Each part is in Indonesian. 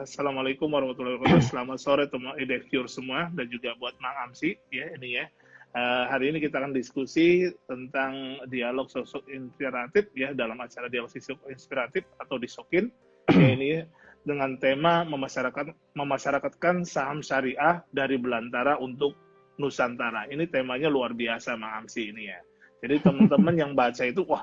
Assalamualaikum warahmatullahi wabarakatuh. Selamat sore teman EDX semua dan juga buat Mang Amsi ya ini ya. Hari ini kita akan diskusi tentang dialog sosok inspiratif ya dalam acara dialog sosok inspiratif atau disokin ya ini ya, dengan tema memasyarakatkan saham syariah dari Belantara untuk Nusantara. Ini temanya luar biasa Mang Amsi ini ya. Jadi teman-teman yang baca itu wah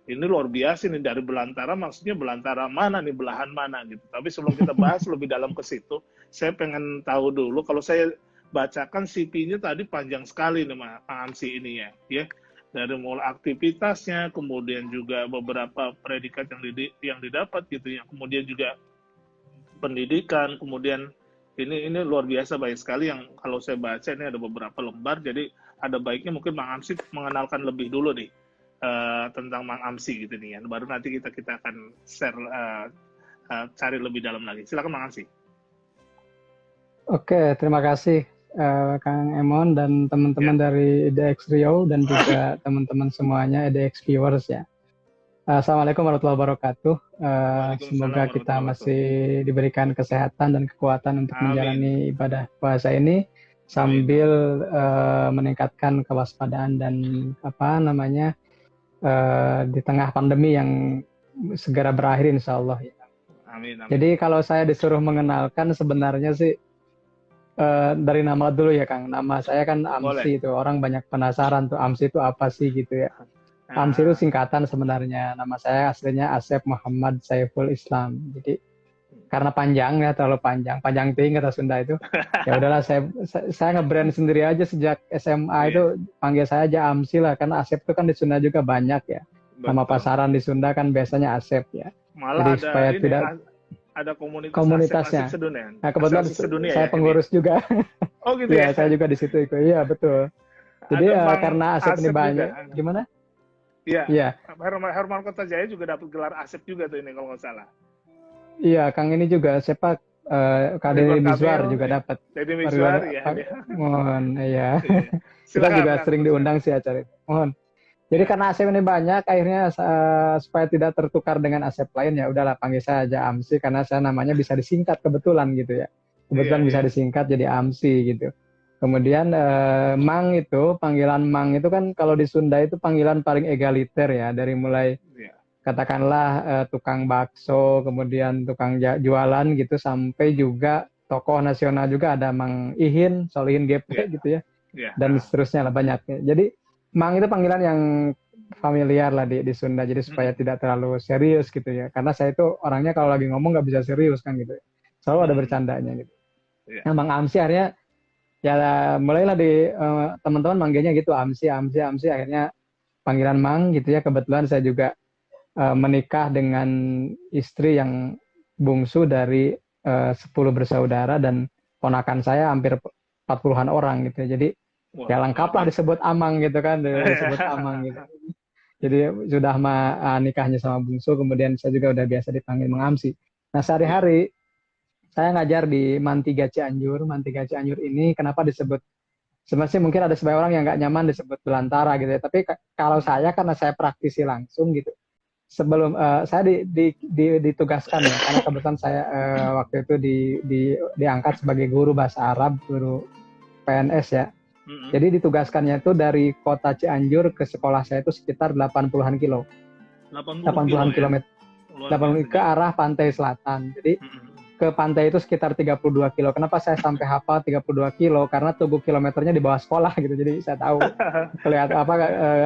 ini luar biasa nih dari Belantara, maksudnya Belantara mana nih, belahan mana gitu. Tapi sebelum kita bahas lebih dalam ke situ, saya pengen tahu dulu, kalau saya bacakan CV-nya tadi panjang sekali nih Pak Amsi ini ya. Dari mulai aktivitasnya, kemudian juga beberapa predikat yang didapat gitu, yang kemudian juga pendidikan, kemudian ini luar biasa banyak sekali yang kalau saya baca ini ada beberapa lembar, jadi ada baiknya mungkin Bang Amsi mengenalkan lebih dulu nih. Tentang Mang Amsi gitu nih ya. Baru nanti kita akan share cari lebih dalam lagi. Silakan Mang Amsi. Oke, terima kasih Kang Emon dan teman-teman dari EDX Riau dan juga teman-teman semuanya EDX viewers ya. Assalamualaikum warahmatullahi wabarakatuh. Semoga kita masih diberikan kesehatan dan kekuatan untuk menjalani ibadah puasa ini sambil meningkatkan kewaspadaan dan di tengah pandemi yang segera berakhir insya Allah. Amin. Jadi kalau saya disuruh mengenalkan sebenarnya sih dari nama dulu ya Kang. Nama saya kan Amsi itu, orang banyak penasaran tuh Amsi itu apa sih gitu ya. Amsi itu singkatan sebenarnya. Nama saya aslinya Asep Muhammad Saiful Islam. Jadi karena panjang ya, terlalu panjang tinggi kata Sunda itu. Ya udahlah saya nge-brand sendiri aja sejak SMA itu panggil saya aja Amsi lah, karena Asep itu kan di Sunda juga banyak ya. Betul. Nama pasaran di Sunda kan biasanya Asep ya. Malah jadi ada supaya tidak ada komunitasnya. Asep sedunia. Nah, kebetulan saya pengurus juga. Oh gitu ya. Saya juga di situ ikut. Iya betul. Jadi karena Asep ini banyak. Juga. Gimana? Iya. Herman Kota Jaya juga dapat gelar Asep juga tuh ini kalau nggak salah. Iya, Kang ini juga siapa Kak Deddy Mizwar juga dapat. Deddy Mizwar ya. Mohon, iya. Kita juga sering diundang sih acara itu. Mohon. Jadi karena Asep ini banyak, akhirnya supaya tidak tertukar dengan Asep lain ya udahlah panggil saya aja Amsi karena saya namanya bisa disingkat kebetulan gitu ya. Kebetulan bisa disingkat jadi Amsi gitu. Kemudian Mang itu, panggilan Mang itu kan kalau di Sunda itu panggilan paling egaliter ya, dari mulai katakanlah tukang bakso, kemudian tukang jualan gitu, sampai juga tokoh nasional juga ada Mang Ihin, Solihin GP gitu ya, dan seterusnya lah banyak. Jadi Mang itu panggilan yang familiar lah di Sunda, jadi supaya tidak terlalu serius gitu ya, karena saya itu orangnya kalau lagi ngomong nggak bisa serius kan gitu, selalu ada bercandanya gitu. Nah Mang Amsi akhirnya ya mulailah di teman-teman manggilnya gitu Amsi, akhirnya panggilan Mang gitu ya. Kebetulan saya juga menikah dengan istri yang bungsu dari 10 bersaudara dan ponakan saya hampir 40-an orang gitu. Jadi ya lengkaplah disebut Amang gitu kan, disebut Amang gitu. Jadi sudah nikahnya sama bungsu, kemudian saya juga udah biasa dipanggil Mang Amsi. Nah sehari-hari saya ngajar di Mantiga Cianjur. Mantiga Cianjur ini kenapa disebut, sebenarnya mungkin ada sebagian orang yang nggak nyaman disebut Belantara gitu ya. Tapi kalau saya karena saya praktisi langsung gitu. Sebelum saya ditugaskan ya, karena kebetulan saya waktu itu diangkat sebagai guru bahasa Arab, guru PNS ya. Jadi ditugaskannya itu dari kota Cianjur ke sekolah saya itu sekitar 80-an kilo. 80-an kilometer. 80 ke arah pantai selatan. Jadi ke pantai itu sekitar 32 kilo. Kenapa saya sampai hafal 32 kilo? Karena tubuh kilometernya di bawah sekolah gitu. Jadi saya tahu kelihatan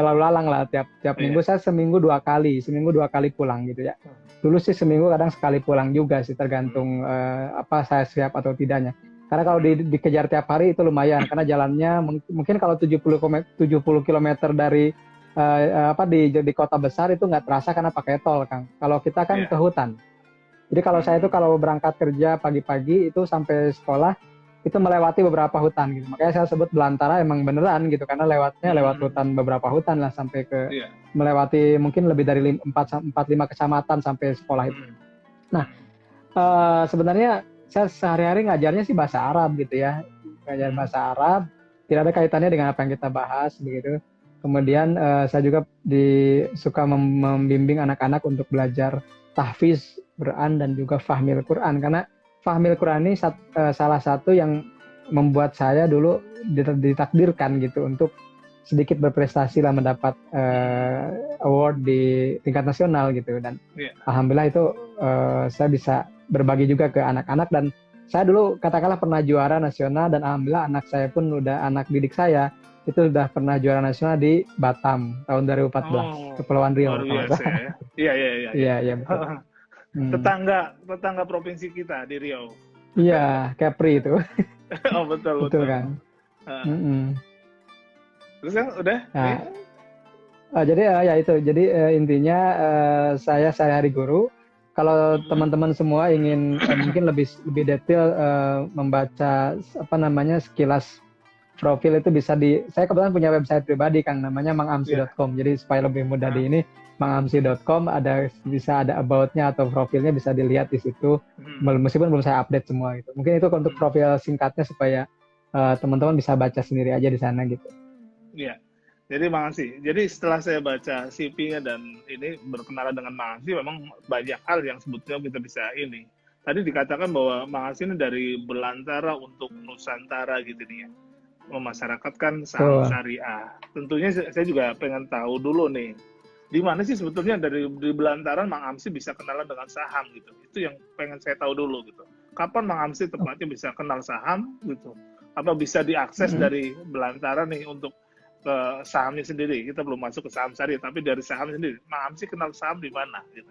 lalu lalang lah tiap minggu. Saya seminggu 2 kali pulang gitu ya. Dulu sih seminggu kadang sekali pulang juga sih, tergantung saya siap atau tidaknya. Karena kalau dikejar tiap hari itu lumayan, karena jalannya mungkin kalau 70 km dari di kota besar itu nggak terasa karena pakai tol, Kang. Kalau kita kan ke hutan. Jadi kalau saya itu kalau berangkat kerja pagi-pagi itu sampai sekolah itu melewati beberapa hutan gitu. Makanya saya sebut Belantara emang beneran gitu, karena lewat hutan, beberapa hutan lah sampai ke melewati mungkin lebih dari 4-5 kecamatan sampai sekolah itu. Nah sebenarnya saya sehari-hari ngajarnya sih bahasa Arab gitu ya. Ngajar bahasa Arab, tidak ada kaitannya dengan apa yang kita bahas begitu. Kemudian saya juga suka membimbing anak-anak untuk belajar tahfiz Quran dan juga fahmil Quran, karena Fahmil Qurani salah satu yang membuat saya dulu ditakdirkan gitu untuk sedikit berprestasi lah mendapat award di tingkat nasional gitu, dan alhamdulillah itu saya bisa berbagi juga ke anak-anak, dan saya dulu katakanlah pernah juara nasional, dan alhamdulillah anak saya pun udah, anak didik saya itu sudah pernah juara nasional di Batam tahun 2014, Kepulauan Riau. Luar biasa ya. Iya betul. Tetangga provinsi kita di Riau. Iya, Kepri itu. Oh betul kan. Terus kan udah. Jadi ya itu. Jadi intinya saya sehari-hari guru. Kalau teman-teman semua ingin mungkin lebih detail membaca sekilas profil itu bisa saya kebetulan punya website pribadi Kang, namanya mangamsi.com. Jadi supaya lebih mudah di ini, mangamsi.com bisa ada about-nya atau profilnya bisa dilihat di situ. Meskipun belum saya update semua gitu. Mungkin itu untuk profil singkatnya supaya teman-teman bisa baca sendiri aja di sana gitu. Iya. Jadi Mang Amsi, jadi setelah saya baca CV-nya dan ini berkenalan dengan Mang Amsi, memang banyak hal yang sebetulnya kita bisa ini. Tadi dikatakan bahwa Mang Amsi ini dari Belantara untuk Nusantara gitu nih ya, memasyarakatkan saham syariah. Tentunya saya juga pengen tahu dulu nih, di mana sih sebetulnya di Belantara Mang Amsi bisa kenalan dengan saham gitu. Itu yang pengen saya tahu dulu gitu. Kapan Mang Amsi tepatnya bisa kenal saham gitu? Apa bisa diakses dari Belantara nih untuk ke sahamnya sendiri? Kita belum masuk ke saham syariah, tapi dari saham sendiri, Mang Amsi kenal saham di mana? Gitu.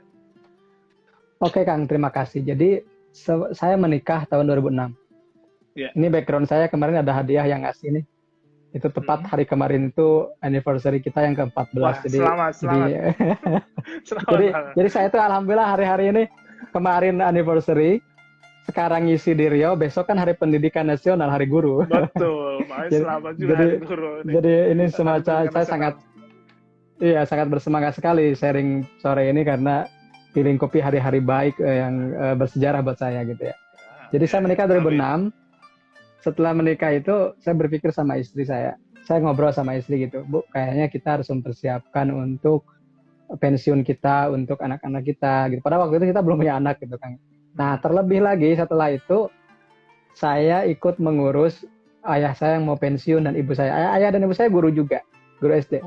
Oke Kang, terima kasih. Jadi saya menikah tahun 2006. Yeah. Ini background saya, kemarin ada hadiah yang ngasih nih. Itu tepat hari kemarin itu anniversary kita yang ke-14. Wah, jadi selamat. Jadi saya itu alhamdulillah hari-hari ini kemarin anniversary, sekarang ngisi di Riau, besok kan Hari Pendidikan Nasional, Hari Guru. Betul, selamat juga Hari Guru. Jadi ini semacam saya sangat bersemangat sekali sharing sore ini karena di lingkupi hari-hari baik yang bersejarah buat saya gitu ya. Jadi saya menikah 2006. Setelah menikah itu saya berpikir sama istri saya ngobrol sama istri gitu, Bu, kayaknya kita harus mempersiapkan untuk pensiun kita, untuk anak-anak kita gitu. Pada waktu itu kita belum punya anak gitu kan. Nah, terlebih lagi setelah itu saya ikut mengurus ayah saya yang mau pensiun dan ibu saya. Ayah dan ibu saya guru juga, guru SD.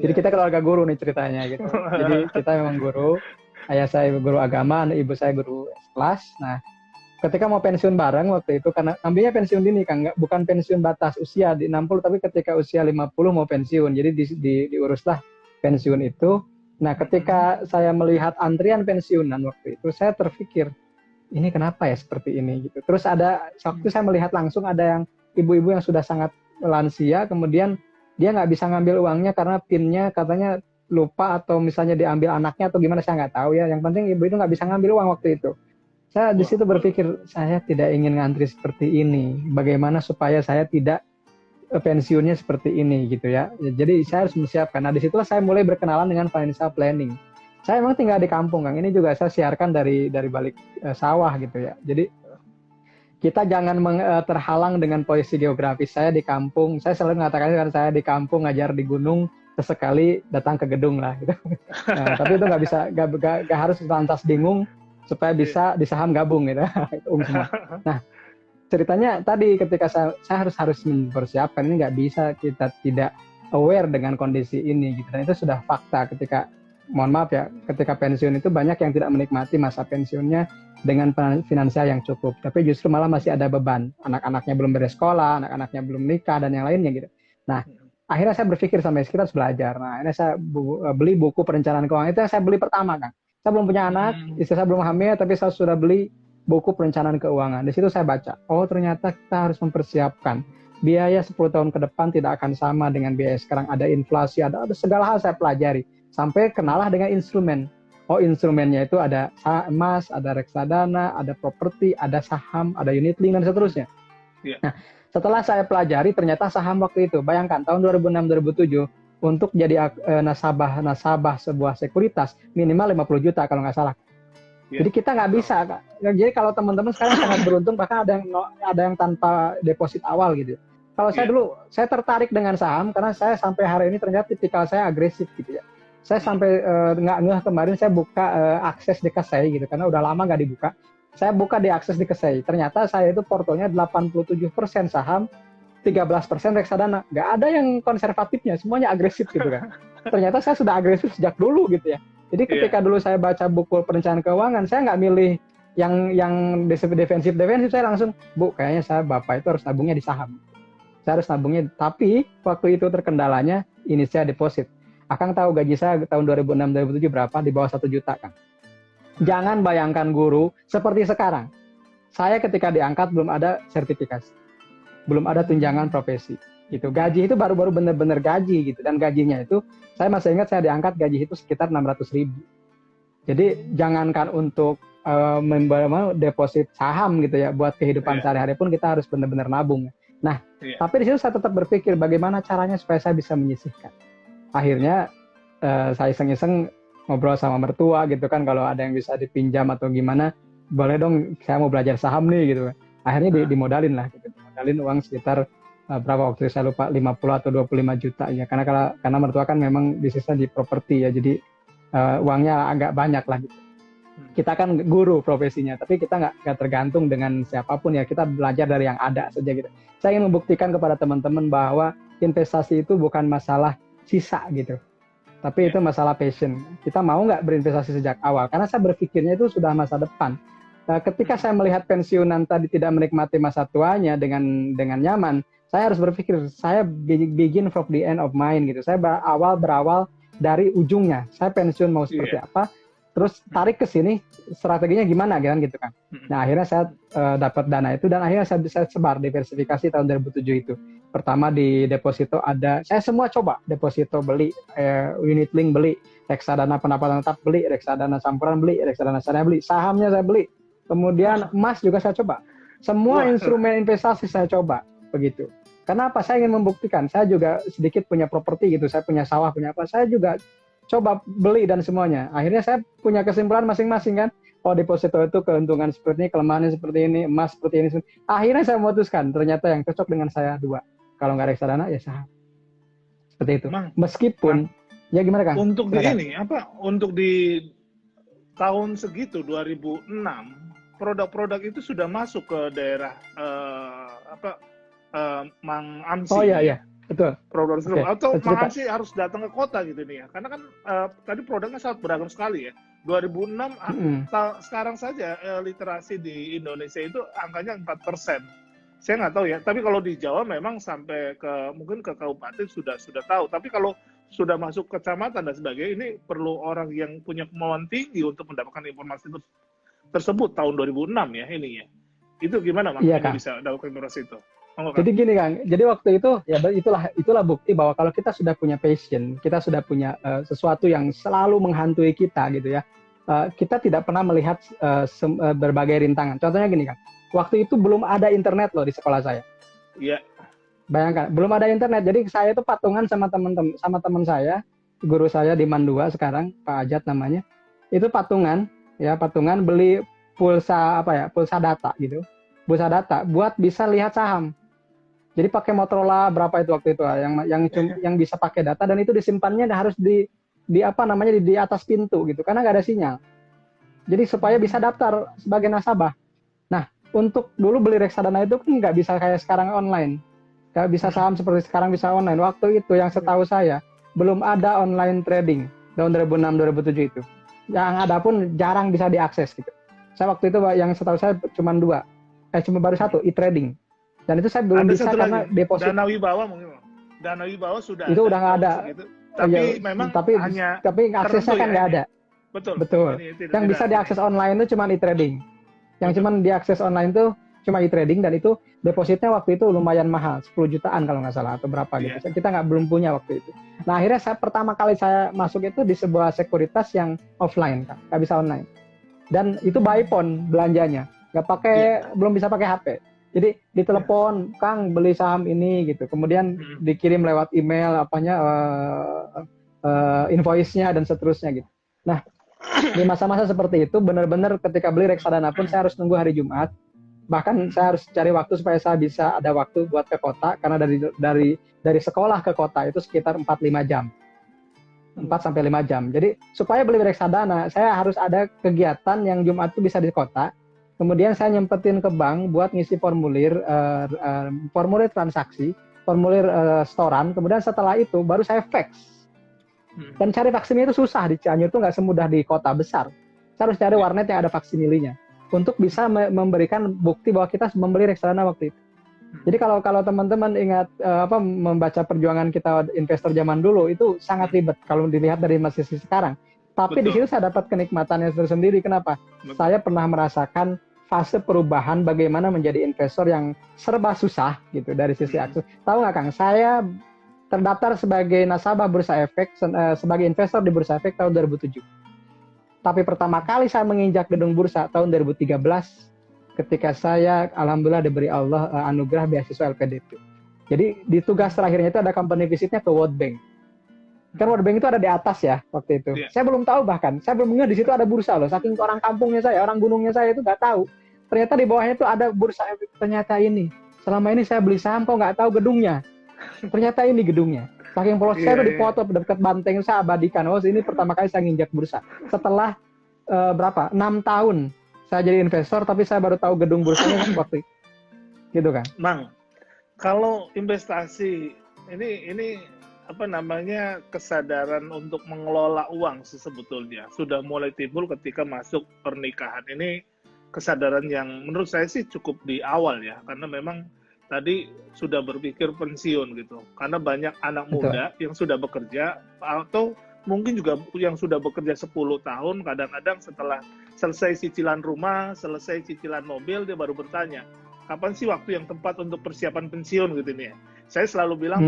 Jadi kita keluarga guru nih ceritanya gitu. Jadi kita memang guru. Ayah saya guru agama, dan ibu saya guru kelas. Nah, ketika mau pensiun bareng waktu itu, karena ambilnya pensiun dini kan, bukan pensiun batas usia di 60, tapi ketika usia 50 mau pensiun. Jadi diuruslah pensiun itu. Nah, ketika saya melihat antrian pensiunan waktu itu, saya terpikir, ini kenapa ya seperti ini gitu. Terus waktu saya melihat langsung ada yang ibu-ibu yang sudah sangat lansia, kemudian dia nggak bisa ngambil uangnya karena PIN-nya katanya lupa atau misalnya diambil anaknya atau gimana, saya nggak tahu ya. Yang penting ibu itu nggak bisa ngambil uang waktu itu. Saya di situ berpikir, saya tidak ingin ngantri seperti ini. Bagaimana supaya saya tidak pensiunnya seperti ini gitu ya. Jadi saya harus mempersiapkan. Nah, disitulah saya mulai berkenalan dengan financial planning. Saya memang tinggal di kampung, Kang. Ini juga saya siarkan dari balik sawah gitu ya. Jadi kita jangan terhalang dengan posisi geografis. Saya di kampung. Saya selalu mengatakan kan saya di kampung ngajar di gunung, sesekali datang ke gedung lah gitu. Nah, tapi itu nggak bisa, nggak harus lantas bingung supaya bisa di saham gabung gitu. Itu semua. Nah, ceritanya tadi ketika saya harus mempersiapkan, ini nggak bisa kita tidak aware dengan kondisi ini gitu. Dan itu sudah fakta ketika, mohon maaf ya, ketika pensiun itu banyak yang tidak menikmati masa pensiunnya dengan finansial yang cukup, tapi justru malah masih ada beban, anak-anaknya belum beres sekolah, anak-anaknya belum nikah dan yang lainnya gitu. Nah, akhirnya saya berpikir sama istri, kita harus belajar. Nah, ini saya beli buku perencanaan keuangan, itu yang saya beli pertama kan. Saya belum punya anak, istri saya belum hamil, tapi saya sudah beli buku perencanaan keuangan. Di situ saya baca, oh ternyata kita harus mempersiapkan biaya 10 tahun ke depan tidak akan sama dengan biaya sekarang. Ada inflasi, ada segala hal saya pelajari. Sampai kenalah dengan instrumen. Oh, instrumennya itu ada emas, ada reksadana, ada properti, ada saham, ada unit link, dan seterusnya. Yeah. Nah, setelah saya pelajari, ternyata saham waktu itu, bayangkan tahun 2006-2007, untuk jadi nasabah sebuah sekuritas, minimal 50 juta kalau nggak salah. Yeah. Jadi kita nggak bisa, Kak. Jadi kalau teman-teman sekarang sangat beruntung, bahkan ada yang tanpa deposit awal gitu. Kalau saya dulu, saya tertarik dengan saham, karena saya sampai hari ini ternyata tipikal saya agresif gitu ya. Saya sampai nggak ngeh kemarin saya buka akses dekat saya gitu, karena udah lama nggak dibuka. Saya buka di akses di Kesei. Ternyata saya itu portonya 87% saham, 13% reksadana. Nggak ada yang konservatifnya, semuanya agresif gitu kan. Ternyata saya sudah agresif sejak dulu gitu ya. Jadi ketika dulu saya baca buku perencanaan keuangan, saya nggak milih yang defensif, saya langsung, Bu, kayaknya Bapak itu harus nabungnya di saham. Saya harus nabungnya, tapi waktu itu terkendalanya ini saya deposit. Akang tahu gaji saya tahun 2006-2007 berapa? Di bawah 1 juta, Kang. Jangan bayangkan guru seperti sekarang. Saya ketika diangkat belum ada sertifikasi. Belum ada tunjangan profesi. Gitu. Gaji itu baru-baru benar-benar gaji gitu. Dan gajinya itu, saya masih ingat saya diangkat gaji itu sekitar 600.000. Jadi jangankan untuk deposit saham gitu ya, buat kehidupan sehari-hari pun kita harus benar-benar nabung. Nah, tapi di situ saya tetap berpikir bagaimana caranya supaya saya bisa menyisihkan. Akhirnya saya iseng-iseng ngobrol sama mertua gitu kan, kalau ada yang bisa dipinjam atau gimana, boleh dong saya mau belajar saham nih gitu. Akhirnya dimodalin lah gitu. Dimodalin uang sekitar berapa waktu itu saya lupa, 50 atau 25 juta ya. Karena mertua kan memang bisnisnya di properti ya, jadi uangnya agak banyak lah gitu. Kita kan guru profesinya, tapi kita nggak tergantung dengan siapapun ya, kita belajar dari yang ada saja gitu. Saya ingin membuktikan kepada teman-teman bahwa investasi itu bukan masalah sisa gitu, tapi itu masalah passion. Kita mau nggak berinvestasi sejak awal, karena saya berpikirnya itu sudah masa depan. Ketika saya melihat pensiunan tadi tidak menikmati masa tuanya dengan nyaman, saya harus berpikir, saya begin from the end of mine gitu. Saya berawal dari ujungnya. Saya pensiun mau seperti apa, terus tarik ke sini strateginya gimana gitu kan. Nah, akhirnya saya dapat dana itu, dan akhirnya saya sebar diversifikasi tahun 2007 itu. Pertama di deposito ada, saya semua coba, deposito beli, unit link beli, reksadana pendapatan tetap beli, reksadana campuran beli, reksadana syariah beli, sahamnya saya beli. Kemudian emas juga saya coba. Semua instrumen investasi saya coba begitu. Kenapa? Saya ingin membuktikan, saya juga sedikit punya properti gitu, saya punya sawah, punya apa, saya juga coba beli dan semuanya. Akhirnya saya punya kesimpulan masing-masing kan. Oh, deposito itu keuntungan seperti ini, kelemahannya seperti ini, emas seperti ini. Akhirnya saya memutuskan, ternyata yang cocok dengan saya 2. Kalau nggak reksadana ya saham. Seperti itu. Meskipun ya gimana Kang? Untuk untuk di tahun segitu 2006, produk-produk itu sudah masuk ke daerah Mang Amsi. Oh iya. Betul. Produk atau Mang Amsi harus datang ke kota gitu nih ya. Karena kan tadi produknya sangat beragam sekali ya. 2006 sekarang saja literasi di Indonesia itu angkanya 4%. Saya nggak tahu ya, tapi kalau di Jawa memang sampai mungkin ke kabupaten sudah tahu. Tapi kalau sudah masuk kecamatan dan sebagainya, ini perlu orang yang punya kemauan tinggi untuk mendapatkan informasi tersebut tahun 2006 ya ini ya. Itu gimana Mas? Bisa dapat informasi itu? Jadi gini Kang, jadi waktu itu ya itulah bukti bahwa kalau kita sudah punya passion, kita sudah punya sesuatu yang selalu menghantui kita gitu ya. Kita tidak pernah melihat berbagai rintangan. Contohnya gini Kang. Waktu itu belum ada internet loh di sekolah saya. Iya. Bayangkan, belum ada internet. Jadi saya itu patungan sama teman saya, guru saya di Mandua sekarang, Pak Ajat namanya. Itu patungan beli pulsa pulsa data gitu. Pulsa data buat bisa lihat saham. Jadi pakai Motorola berapa itu waktu itu yang bisa pakai data, dan itu disimpannya harus di atas pintu gitu, karena nggak ada sinyal. Jadi supaya bisa daftar sebagai nasabah. Untuk dulu beli reksadana itu kan nggak bisa kayak sekarang online. Nggak bisa saham seperti sekarang bisa online. Waktu itu yang setahu saya, belum ada online trading tahun 2006-2007 itu. Yang ada pun jarang bisa diakses gitu. Saya waktu itu yang setahu saya cuma baru 1, e-trading. Dan itu saya belum bisa karena deposit. Dana Wibawa mungkin. Dana Wibawa sudah itu udah nggak ada. Gitu. Tapi memang tapi aksesnya kan nggak ada. Betul. Yang bisa diakses online itu cuma e-trading. Yang cuman diakses online tuh cuma e-trading, dan itu depositnya waktu itu lumayan mahal, 10 jutaan kalau nggak salah atau berapa gitu. Kita belum punya waktu itu. Nah, akhirnya pertama kali saya masuk itu di sebuah sekuritas yang offline, Kak. Nggak bisa online. Dan itu by phone belanjanya. Belum bisa pakai HP. Jadi ditelepon, Kang beli saham ini gitu. Kemudian dikirim lewat email invoice-nya dan seterusnya gitu. Nah, di masa-masa seperti itu, benar-benar ketika beli reksadana pun saya harus nunggu hari Jumat. Bahkan saya harus cari waktu supaya saya bisa ada waktu buat ke kota, karena dari sekolah ke kota itu sekitar 4-5 jam. 4-5 jam. Jadi supaya beli reksadana, saya harus ada kegiatan yang Jumat itu bisa di kota, Kemudian saya nyempetin ke bank buat ngisi formulir formulir transaksi, formulir setoran. Kemudian setelah itu baru saya fax. Dan cari vaksinnya itu susah di Cianjur, itu nggak semudah di kota besar. Saya harus cari warnet yang ada vaksinilinya untuk bisa memberikan bukti bahwa kita membeli Rexona waktu itu. Jadi kalau teman-teman ingat membaca perjuangan kita investor zaman dulu, itu sangat ribet kalau dilihat dari sisi sekarang. Tapi di situ saya dapat kenikmatannya tersendiri. Kenapa? Saya pernah merasakan fase perubahan bagaimana menjadi investor yang serba susah gitu dari sisi akses. Tahu nggak Kang? Saya terdaftar sebagai nasabah Bursa Efek, sebagai investor di Bursa Efek tahun 2007. Tapi pertama kali saya menginjak gedung bursa tahun 2013 ketika saya alhamdulillah diberi Allah anugerah beasiswa LPDP. Jadi di tugas terakhirnya itu ada company visitnya ke World Bank. Kan World Bank itu ada di atas ya waktu itu. Yeah. Saya belum tahu bahkan, saya belum ngeh di situ ada bursa loh. Saking orang kampungnya saya, orang gunungnya saya itu nggak tahu. Ternyata di bawahnya itu ada bursa efek. Ternyata ini. Selama ini saya beli saham kok nggak tahu gedungnya. Ternyata ini gedungnya. Saking polos saya tuh dipoto dekat banteng, saya abadikan. Oh ini pertama kali saya nginjak bursa. Setelah 6 tahun saya jadi investor, tapi saya baru tahu gedung bursanya kan waktu itu. Gitu kan. Mang, kalau investasi ini kesadaran untuk mengelola uang sih sebetulnya sudah mulai timbul ketika masuk pernikahan. Ini kesadaran yang menurut saya sih cukup di awal ya, karena memang tadi sudah berpikir pensiun gitu. Karena banyak anak muda yang sudah bekerja atau mungkin juga yang sudah bekerja 10 tahun, kadang-kadang setelah selesai cicilan rumah, selesai cicilan mobil, dia baru bertanya, kapan sih waktu yang tepat untuk persiapan pensiun gitu nih ya. Saya selalu bilang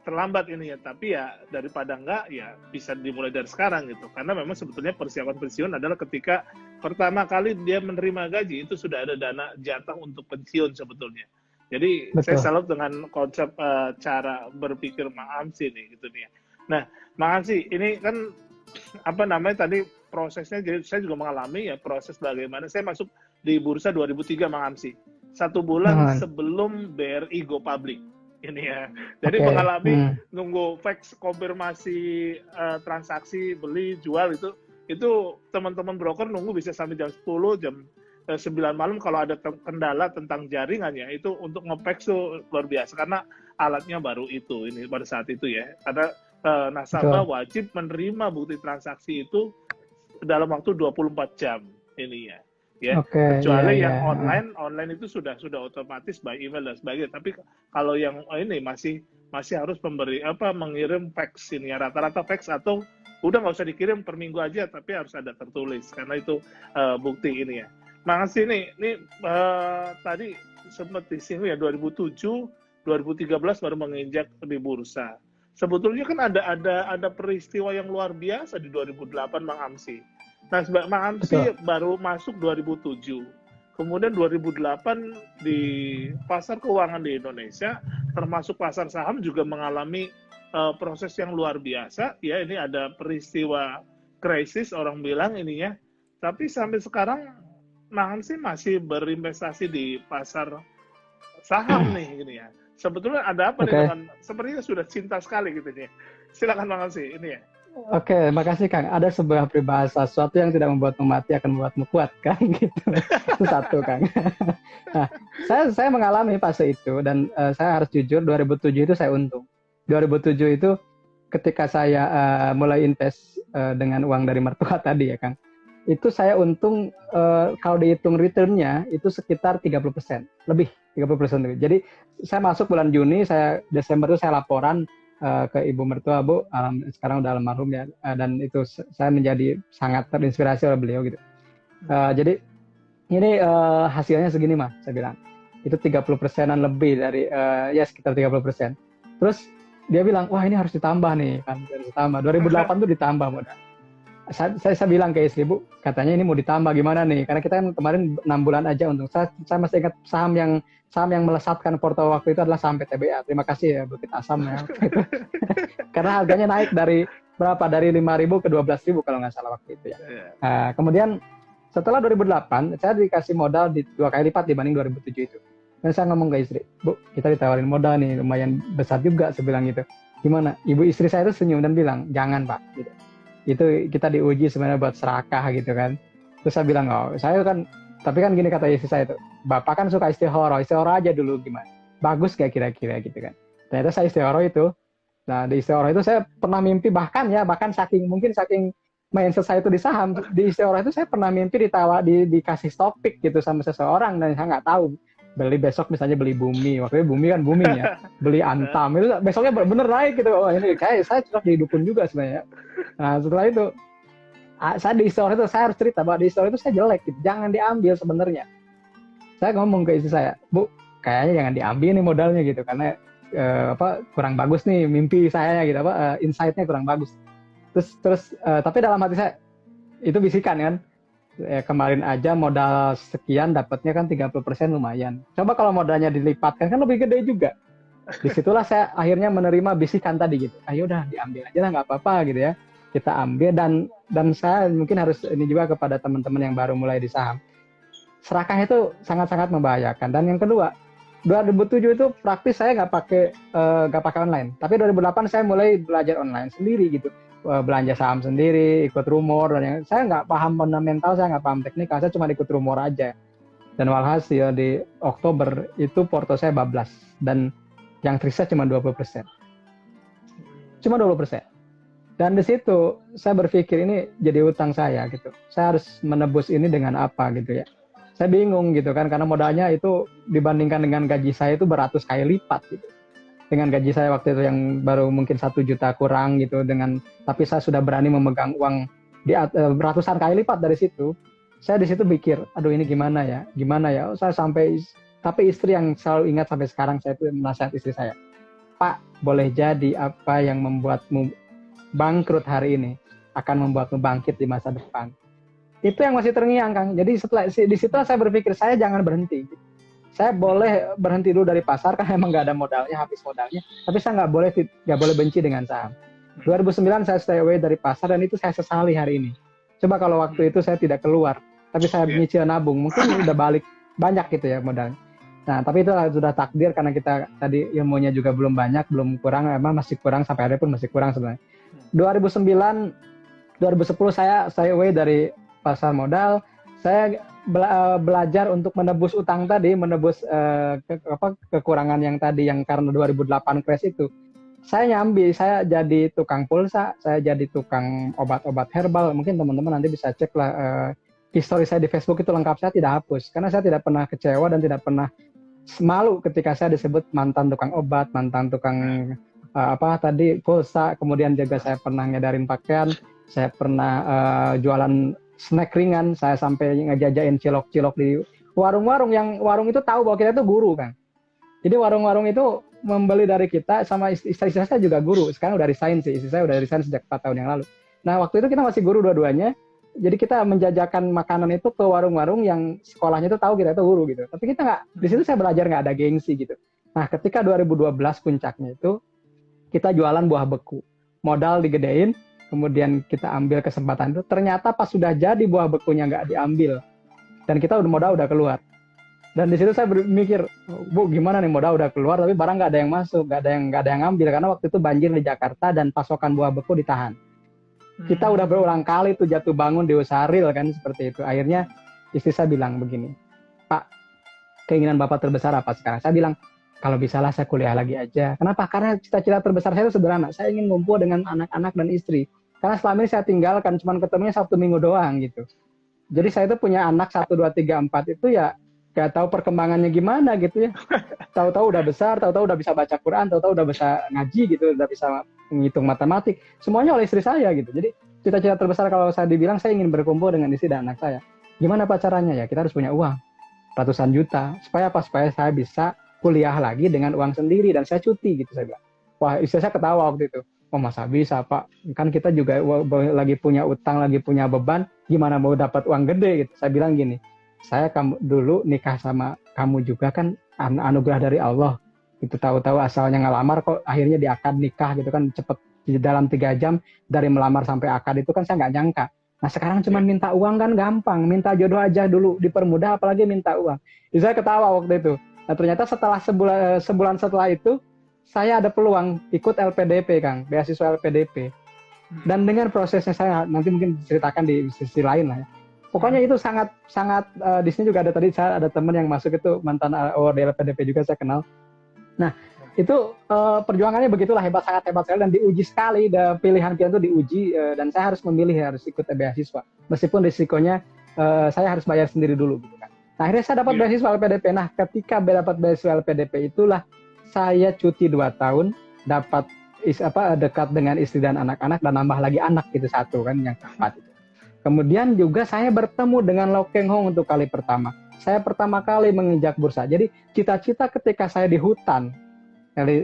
terlambat ini ya, tapi ya daripada enggak ya bisa dimulai dari sekarang gitu, karena memang sebetulnya persiapan pensiun adalah ketika pertama kali dia menerima gaji itu sudah ada dana jatah untuk pensiun sebetulnya. Jadi saya salut dengan konsep cara berpikir Mang Amsi nih gitu nih ya. Nah Mang Amsi ini kan tadi prosesnya, jadi saya juga mengalami ya proses bagaimana saya masuk di bursa 2003 Mang Amsi, 1 bulan sebelum BRI go public. Ini ya, jadi mengalami nunggu fax konfirmasi transaksi beli jual itu teman-teman broker nunggu bisa sampai jam 10 jam 9 malam kalau ada kendala tentang jaringannya itu untuk nge-fax tuh luar biasa karena alatnya baru itu ini pada saat itu ya, karena nasabah wajib menerima bukti transaksi itu dalam waktu 24 jam ini ya. Kecuali yang online itu sudah otomatis by email dan sebagainya. Tapi kalau yang ini masih harus mengirim fax ini ya, rata-rata fax atau udah nggak usah dikirim per minggu aja, tapi harus ada tertulis karena itu bukti ini ya. Makasih ini tadi sempat disinggung ya 2007, 2013 baru menginjak di bursa. Sebetulnya kan ada peristiwa yang luar biasa di 2008 Mang Amsi. Nah, Mang Amsi baru masuk 2007. Kemudian 2008 di pasar keuangan di Indonesia, termasuk pasar saham juga mengalami proses yang luar biasa. Ya, ini ada peristiwa krisis orang bilang ini ya. Tapi sampai sekarang Mang Amsi masih berinvestasi di pasar saham nih gini ya. Sebetulnya ada apa dengan sepertinya sudah cinta sekali gitu ya. Silakan Mang Amsi ini ya. Oke, makasih Kang. Ada sebuah peribahasa, sesuatu yang tidak membuatmu mati akan membuatmu kuat, kan? Gitu. Itu satu, Kang. Nah, saya mengalami fase itu dan saya harus jujur, 2007 itu saya untung. 2007 itu ketika saya mulai invest dengan uang dari mertua tadi ya, Kang. Itu saya untung kalau dihitung return-nya itu sekitar 30%, lebih 30% lebih. Jadi saya masuk bulan Juni, Desember itu saya laporan ke ibu mertua, Bu, sekarang udah almarhum ya, dan itu saya menjadi sangat terinspirasi oleh beliau gitu. Jadi ini hasilnya segini mah, saya bilang. Itu 30%-an lebih dari, ya sekitar 30%. Terus dia bilang, wah ini harus ditambah nih, kan harus ditambah. 2008 tuh ditambah modal. Saya bilang ke istri, Bu, katanya ini mau ditambah gimana nih? Karena kita kan kemarin 6 bulan aja untung. Saya masih ingat saham yang melesatkan porto waktu itu adalah saham PTBA. Terima kasih ya Bukit Asam ya. Karena harganya naik dari berapa? Dari 5.000 ke 12.000 kalau nggak salah waktu itu ya. Kemudian setelah 2008 saya dikasih modal 2 kali lipat dibanding 2007 itu. Dan saya ngomong ke istri, Bu, kita ditawarin modal nih lumayan besar juga, saya bilang gitu. Gimana? Ibu istri saya itu senyum dan bilang, jangan Pak. Gitu. Itu kita diuji sebenarnya buat serakah gitu kan. Terus saya bilang, oh saya kan Tapi kan gini kata istri saya itu, bapak kan suka istihoro aja dulu gimana? Bagus gak kira-kira gitu kan? Ternyata saya istihoro itu. Nah di istihoro itu saya pernah mimpi bahkan saking mindset saya itu di saham, di istihoro itu saya pernah mimpi dikasih topik gitu sama seseorang dan saya nggak tahu. Beli besok misalnya beli bumi, waktu itu bumi kan booming ya, beli Antam itu besoknya bener naik gitu. Oh ini kayak saya cocok jadi dukun juga sebenarnya. Nah setelah itu saya di store itu saya harus cerita bahwa di store itu saya jelek gitu. Jangan diambil sebenarnya. Saya ngomong ke istri saya, Bu, kayaknya jangan diambil nih modalnya gitu karena kurang bagus nih mimpi saya gitu insight-nya kurang bagus. Terus tapi dalam hati saya itu bisikan kan. Kemarin aja modal sekian dapatnya kan 30% lumayan. Coba kalau modalnya dilipatkan kan lebih gede juga. Disitulah saya akhirnya menerima bisikan tadi gitu. Ayo udah diambil aja lah nggak apa-apa gitu ya. Kita ambil dan saya mungkin harus ini juga kepada teman-teman yang baru mulai di saham. Serakah itu sangat-sangat membahayakan. Dan yang kedua, 2007 itu praktis saya nggak pakai online. Tapi 2008 saya mulai belajar online sendiri gitu. Belanja saham sendiri, ikut rumor dan saya nggak paham fundamental, saya nggak paham teknikal, saya cuma ikut rumor aja. Dan walhasil di Oktober itu porto saya bablas dan yang tersisa cuma 20%. Cuma 20%. Dan di situ saya berpikir ini jadi utang saya gitu. Saya harus menebus ini dengan apa gitu ya. Saya bingung gitu kan karena modalnya itu dibandingkan dengan gaji saya itu beratus kali lipat gitu. Dengan gaji saya waktu itu yang baru mungkin 1 juta kurang gitu tapi saya sudah berani memegang uang di ratusan kali lipat dari situ. Saya di situ pikir, aduh ini gimana ya? Oh, saya tapi istri yang selalu ingat sampai sekarang saya itu nasihat istri saya. Pak, boleh jadi apa yang membuatmu bangkrut hari ini akan membuatmu bangkit di masa depan. Itu yang masih terngiang, Kang. Jadi di situ saya berpikir saya jangan berhenti. Saya boleh berhenti dulu dari pasar karena emang nggak ada modalnya, habis modalnya. Tapi saya nggak boleh benci dengan saham. 2009 saya stay away dari pasar dan itu saya sesali hari ini. Coba kalau waktu itu saya tidak keluar, tapi saya nyicil nabung, mungkin udah balik banyak gitu ya modalnya. Nah, tapi itu sudah takdir karena kita tadi ilmunya juga belum banyak, belum kurang, emang masih kurang sampai hari pun masih kurang sebenarnya. 2009, 2010 saya stay away dari pasar modal. Saya belajar untuk menebus utang tadi, menebus kekurangan yang tadi yang karena 2008 crash itu. Saya jadi tukang pulsa, saya jadi tukang obat-obat herbal. Mungkin teman-teman nanti bisa cek lah history saya di Facebook itu lengkap, saya tidak hapus karena saya tidak pernah kecewa dan tidak pernah malu ketika saya disebut mantan tukang obat, mantan tukang pulsa, kemudian juga saya pernah ngedarin pakaian, saya pernah jualan snack ringan, saya sampai ngejajain cilok-cilok di warung-warung yang warung itu tahu bahwa kita itu guru kan. Jadi warung-warung itu membeli dari kita, sama istri saya juga guru, sekarang udah resign sih, istri saya udah resign sejak 4 tahun yang lalu. Nah waktu itu kita masih guru dua-duanya, jadi kita menjajakan makanan itu ke warung-warung yang sekolahnya itu tahu kita itu guru gitu. Tapi kita nggak, di situ saya belajar nggak ada gengsi gitu. Nah ketika 2012 puncaknya itu, kita jualan buah beku, modal digedein, kemudian kita ambil kesempatan itu, ternyata pas sudah jadi buah bekunya nggak diambil, dan kita modal udah keluar. Dan di situ saya berpikir, Bu gimana nih modal udah keluar, tapi barang nggak ada yang masuk, nggak ada yang ngambil, karena waktu itu banjir di Jakarta dan pasokan buah beku ditahan. Kita udah berulang kali tuh jatuh bangun di usaha real kan seperti itu. Akhirnya istri saya bilang begini, Pak, keinginan Bapak terbesar apa sekarang? Saya bilang, kalau bisa lah saya kuliah lagi aja. Kenapa? Karena cita-cita terbesar saya itu sederhana. Saya ingin ngumpul dengan anak-anak dan istri. Karena selama ini saya tinggalkan, cuma ketemunya Sabtu Minggu doang gitu. Jadi saya itu punya anak 1, 2, 3, 4 itu ya gak tahu perkembangannya gimana gitu ya. Tahu-tahu udah besar, tahu-tahu udah bisa baca Quran, tahu-tahu udah bisa ngaji gitu, udah bisa menghitung matematik. Semuanya oleh istri saya gitu. Jadi cita-cita terbesar kalau saya dibilang saya ingin berkumpul dengan istri dan anak saya. Gimana Pak caranya? Ya kita harus punya uang ratusan juta. Supaya apa? Supaya saya bisa kuliah lagi dengan uang sendiri dan saya cuti gitu saya bilang. Wah istri saya ketawa waktu itu. Oh masa bisa Pak? Kan kita juga lagi punya utang, lagi punya beban. Gimana mau dapat uang gede gitu? Saya bilang gini, saya dulu nikah sama kamu juga kan anugerah dari Allah. Itu tahu-tahu asalnya ngelamar kok akhirnya di akad nikah gitu kan cepet dalam 3 jam dari melamar sampai akad itu kan saya nggak nyangka. Nah sekarang cuma minta uang kan gampang, minta jodoh aja dulu dipermudah apalagi minta uang. Jadi saya ketawa waktu itu. Nah ternyata setelah sebulan setelah itu saya ada peluang ikut LPDP Kang, beasiswa LPDP. Dan dengan prosesnya saya nanti mungkin ceritakan di sisi lain lah ya. Pokoknya itu sangat di sini juga ada tadi saya ada teman yang masuk itu mantan award LPDP juga saya kenal. Nah, itu perjuangannya begitulah sangat hebat sekali dan diuji sekali, dan pilihan kita itu diuji dan saya harus memilih harus ikut beasiswa. Meskipun risikonya saya harus bayar sendiri dulu gitu kan. Nah, akhirnya saya dapat beasiswa LPDP. Nah, ketika dapat beasiswa LPDP itulah saya cuti 2 tahun, dapat dekat dengan istri dan anak-anak dan nambah lagi anak gitu satu kan yang keempat itu. Kemudian juga saya bertemu dengan Lau Keng Hong untuk kali pertama. Saya pertama kali menginjak bursa. Jadi cita-cita ketika saya di hutan,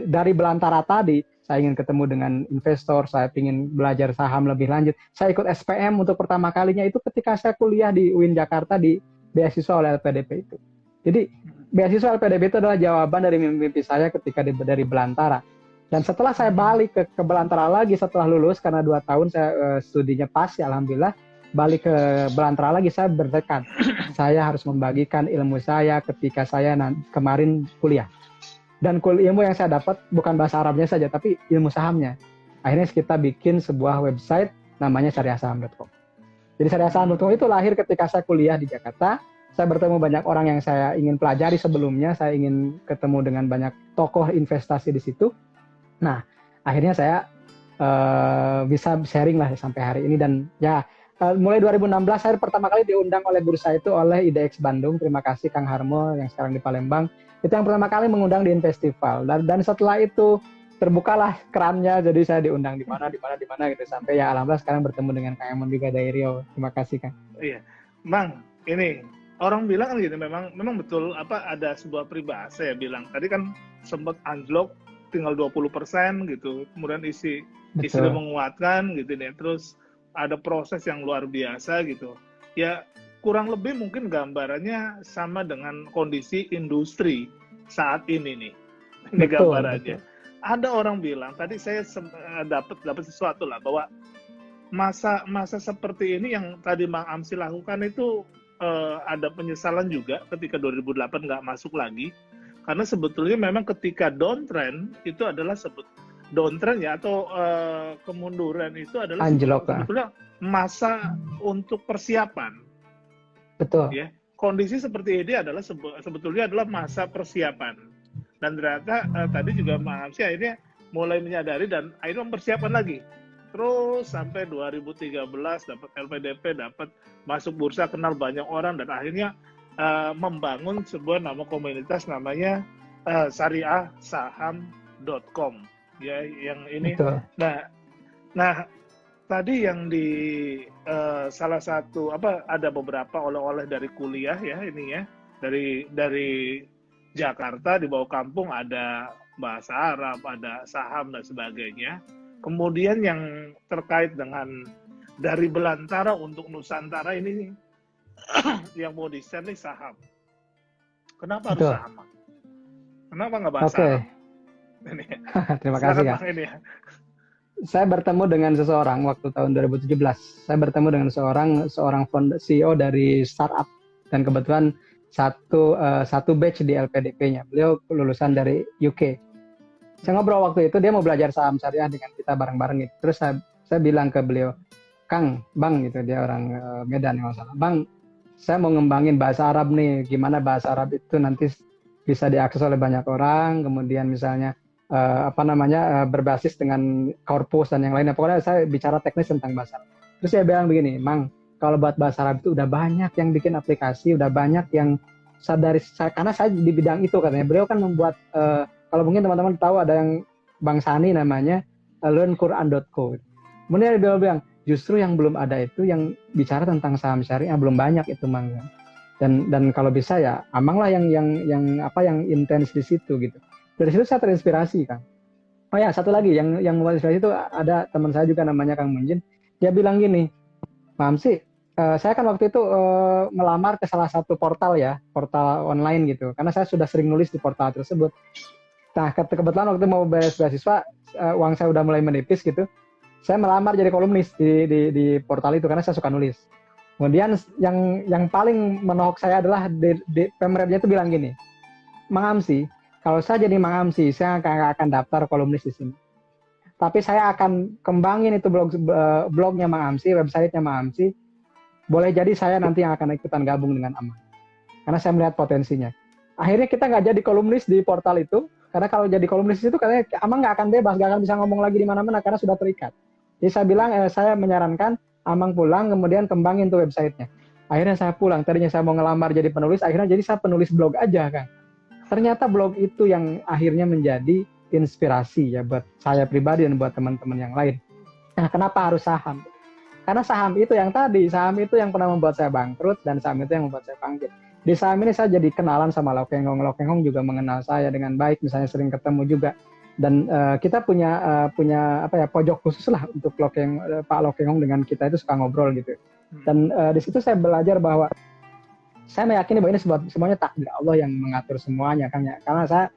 dari belantara tadi, saya ingin ketemu dengan investor, saya ingin belajar saham lebih lanjut. Saya ikut SPM untuk pertama kalinya itu ketika saya kuliah di UIN Jakarta di beasiswa oleh LPDP itu. Jadi beasiswa LPDP itu adalah jawaban dari mimpi saya ketika dari belantara. Dan setelah saya balik ke belantara lagi setelah lulus, karena 2 tahun saya studinya pas ya alhamdulillah, balik ke belantara lagi saya bertekad saya harus membagikan ilmu saya ketika saya kemarin kuliah, dan ilmu yang saya dapat bukan bahasa Arabnya saja tapi ilmu sahamnya. Akhirnya kita bikin sebuah website namanya syariahsaham.com. Jadi syariahsaham.com itu lahir ketika saya kuliah di Jakarta. Saya bertemu banyak orang yang saya ingin pelajari sebelumnya, saya ingin ketemu dengan banyak tokoh investasi di situ. Nah, akhirnya saya bisa sharing lah sampai hari ini. Dan ya mulai 2016 saya pertama kali diundang oleh bursa itu oleh IDX Bandung. Terima kasih Kang Harmo yang sekarang di Palembang. Itu yang pertama kali mengundang di Infestival. Dan setelah itu terbukalah kerannya, jadi saya diundang di mana gitu sampai ya alhamdulillah sekarang bertemu dengan Kang Emon juga dari Rio. Terima kasih Kang. Iya, Bang, ini orang bilang kan gitu, memang betul ada sebuah peribahasa ya bilang tadi kan sempat anjlok tinggal 20% gitu, kemudian isi menguatkan gitu nih, terus ada proses yang luar biasa gitu. Ya kurang lebih mungkin gambarannya sama dengan kondisi industri saat ini nih. Ini gambarannya. Ada orang bilang tadi saya dapat sesuatu lah bahwa masa seperti ini yang tadi Bang Amsi lakukan itu ada penyesalan juga ketika 2008 nggak masuk lagi, karena sebetulnya memang ketika downtrend itu adalah downtrend ya atau kemunduran itu adalah sebetulnya masa untuk persiapan. Betul. Ya, kondisi seperti ini adalah sebetulnya adalah masa persiapan. Dan ternyata tadi juga Bang Amsi akhirnya mulai menyadari dan akhirnya mempersiapkan lagi. Terus sampai 2013 dapat LPDP, dapat masuk bursa, kenal banyak orang, dan akhirnya membangun sebuah nama komunitas namanya syariahsaham.com ya, yang ini. Betul. Nah tadi yang di salah satu ada beberapa oleh-oleh dari kuliah ya ini ya, dari Jakarta dibawa kampung, ada bahasa Arab, ada saham dan sebagainya. Kemudian yang terkait dengan dari belantara untuk Nusantara ini yang mau di-share nih saham. Kenapa harus saham? Kenapa nggak bahasa Arab? Terima kasih Kak. Saya bertemu dengan seseorang waktu tahun 2017. Saya bertemu dengan seorang CEO dari startup, dan kebetulan satu batch di LPDP-nya. Beliau lulusan dari UK. Saya ngobrol waktu itu, dia mau belajar saham syariah dengan kita bareng-bareng gitu. Terus saya bilang ke beliau, Bang gitu, dia orang Medan yang salah. Bang, saya mau ngembangin bahasa Arab nih. Gimana bahasa Arab itu nanti bisa diakses oleh banyak orang, kemudian misalnya berbasis dengan corpus dan yang lainnya. Pokoknya saya bicara teknis tentang bahasa Arab. Terus saya bilang begini, Mang, kalau buat bahasa Arab itu udah banyak yang bikin aplikasi, udah banyak yang karena saya di bidang itu katanya. Beliau kan membuat kalau mungkin teman-teman tahu ada yang Bang Sani namanya learnquran.co. Kemudian dia bilang justru yang belum ada itu yang bicara tentang saham syariah belum banyak itu Mang. Dan kalau bisa ya Amang lah yang intens di situ gitu. Dari situ saya terinspirasi Kang. Oh ya satu lagi yang menginspirasi itu ada teman saya juga namanya Kang Munjin. Dia bilang gini, Mam sih saya kan waktu itu melamar ke salah satu portal online gitu. Karena saya sudah sering nulis di portal tersebut. Nah, kebetulan waktu mau beres beasiswa, uang saya udah mulai menipis gitu. Saya melamar jadi kolumnis di portal itu karena saya suka nulis. Kemudian yang paling menohok saya adalah di pemretnya itu bilang gini, Mang Amsi, kalau saya jadi Mang Amsi, saya akan daftar kolumnis di sini. Tapi saya akan kembangin itu blognya Mang Amsi, websitenya Mang Amsi. boleh jadi saya nanti yang akan ikutan gabung dengan Amang. Karena saya melihat potensinya. Akhirnya kita nggak jadi kolumnis di portal itu, karena kalau jadi kolumnis itu katanya Amang nggak akan bebas, nggak akan bisa ngomong lagi di mana-mana karena sudah terikat. Jadi saya bilang, saya menyarankan Amang pulang, kemudian kembangin tuh websitenya. Akhirnya saya pulang, tadinya saya mau ngelamar jadi penulis, akhirnya jadi saya penulis blog aja kan. Ternyata blog itu yang akhirnya menjadi inspirasi ya buat saya pribadi dan buat teman-teman yang lain. Nah, kenapa harus saham? Karena saham itu yang yang pernah membuat saya bangkrut, dan saham itu yang membuat saya bangkit. Di saham ini saya jadi kenalan sama Lokeng Hong juga mengenal saya dengan baik, misalnya sering ketemu juga. Dan kita punya pojok khusus lah untuk Pak Lokeng Hong dengan kita itu suka ngobrol gitu. Dan di situ saya belajar bahwa saya meyakini bahwa ini semuanya takdir Allah yang mengatur semuanya kan ya. Karena saya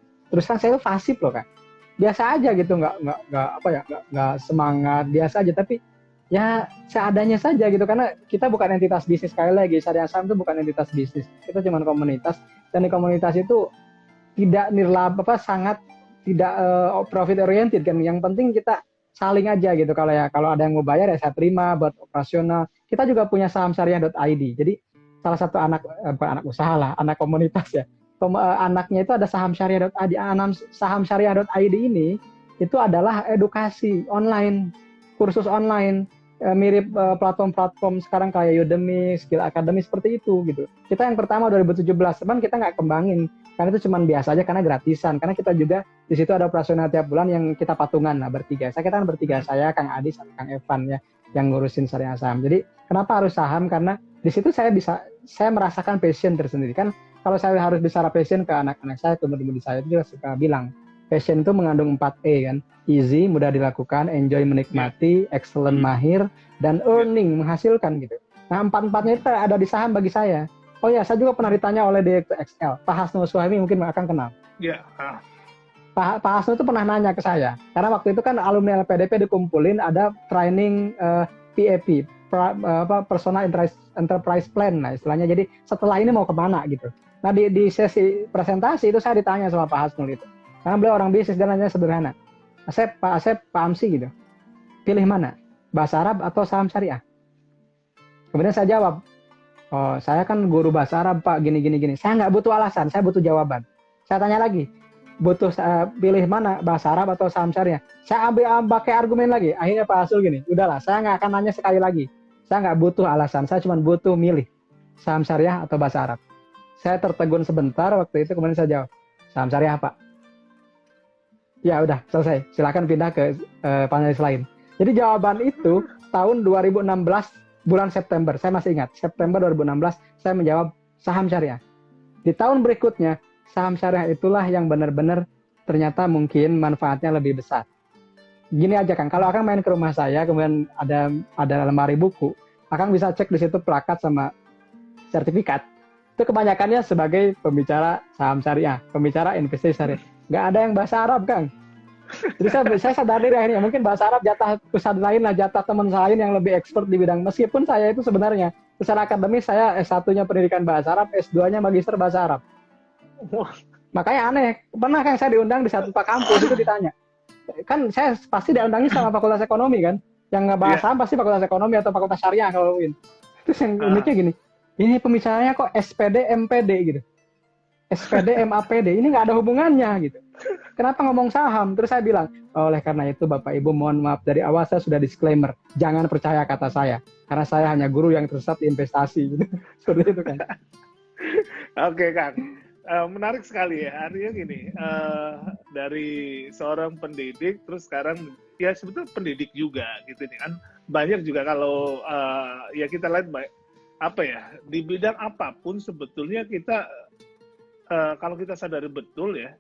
itu fasih loh kan. Biasa aja gitu, nggak semangat, biasa aja, tapi ya seadanya saja gitu, karena kita bukan entitas bisnis. Sekali lagi, Syariah Saham itu bukan entitas bisnis, kita cuma komunitas, dan di komunitas itu tidak nirlaba, sangat tidak profit oriented kan. Yang penting kita saling aja gitu. Kalau ada yang mau bayar ya saya terima buat operasional. Kita juga punya sahamsyariah.id, jadi salah satu bukan anak usaha lah, anak komunitas ya. Anaknya itu ada saham syariah.id. Saham syariah.id ini itu adalah edukasi online, kursus online, mirip platform-platform sekarang kayak Udemy, Skill Academy, seperti itu gitu. Kita yang pertama 2017, cuman kita nggak kembangin karena itu cuma biasa aja, karena gratisan. Karena kita juga di situ ada operasional tiap bulan yang kita patungan lah bertiga. Kita kan bertiga, saya, Kang Adi, sama Kang Evan ya, yang ngurusin syariah saham. Jadi kenapa harus saham? Karena di situ saya merasakan passion tersendiri kan. Kalau saya harus bicara passion ke anak-anak saya, ke murid-murid saya, itu juga suka bilang passion itu mengandung 4E kan. Easy, mudah dilakukan, enjoy, menikmati, excellent, mahir, dan earning, menghasilkan gitu. Nah, empat-empatnya itu ada di saham bagi saya. Oh ya, saya juga pernah ditanya oleh Direktur XL, Pak Hasnu Suhaimi, mungkin akan kenal. Iya. Pak Hasnu itu pernah nanya ke saya, karena waktu itu kan alumni LPDP dikumpulin, ada training PAP, Personal Enterprise Plan, nah istilahnya. Jadi setelah ini mau kemana gitu. Nah di sesi presentasi itu saya ditanya sama Pak Hasnul itu, karena beliau orang bisnis dan nanya sederhana, Pak Asep, Pak Amsi gitu, pilih mana, bahasa Arab atau saham syariah? Kemudian saya jawab, oh saya kan guru bahasa Arab Pak, gini. Saya nggak butuh alasan, saya butuh jawaban. Saya tanya lagi, butuh pilih mana, bahasa Arab atau saham syariah? Saya pakai argumen lagi. Akhirnya Pak Hasnul gini, udahlah, saya nggak akan nanya sekali lagi. Saya nggak butuh alasan, saya cuma butuh milih saham syariah atau bahasa Arab. Saya tertegun sebentar waktu itu, kemudian saya jawab, saham syariah Pak. Ya udah, selesai. Silakan pindah ke panelis lain. Jadi jawaban itu tahun 2016 bulan September, saya masih ingat, September 2016 saya menjawab saham syariah. Di tahun berikutnya, saham syariah itulah yang benar-benar ternyata mungkin manfaatnya lebih besar. Gini aja Kang, kalau Akang main ke rumah saya, kemudian ada lemari buku, Akang bisa cek di situ plakat sama sertifikat. Itu kebanyakannya sebagai pembicara saham syariah, pembicara investasi syariah. Nggak ada yang bahasa Arab, Kang. Jadi saya sadar diri akhirnya, mungkin bahasa Arab jatah pusat lain lah, jatah teman saya yang lebih expert di bidang. Meskipun saya itu sebenarnya secara akademis saya S1-nya pendidikan bahasa Arab, S2-nya magister bahasa Arab. Makanya aneh, pernah kan saya diundang di satu kampus itu ditanya. Kan saya pasti diundangnya sama fakultas ekonomi kan. Yang nggak bahas saham pasti fakultas ekonomi atau fakultas syariah kalau ini. Terus yang uniknya gini, ini pembicaranya kok SPD MPD gitu. SPD MAPD, ini nggak ada hubungannya gitu. Kenapa ngomong saham? Terus saya bilang, oleh karena itu Bapak Ibu mohon maaf, dari awal saya sudah disclaimer, jangan percaya kata saya, karena saya hanya guru yang tersesat di investasi. Gitu. Seperti itu kan. Oke Kang, menarik sekali ya. Artinya gini, dari seorang pendidik, terus sekarang ya sebetulnya pendidik juga gitu nih kan. Banyak juga kalau ya kita lihat apa ya, di bidang apapun sebetulnya kita kalau kita sadari betul ya,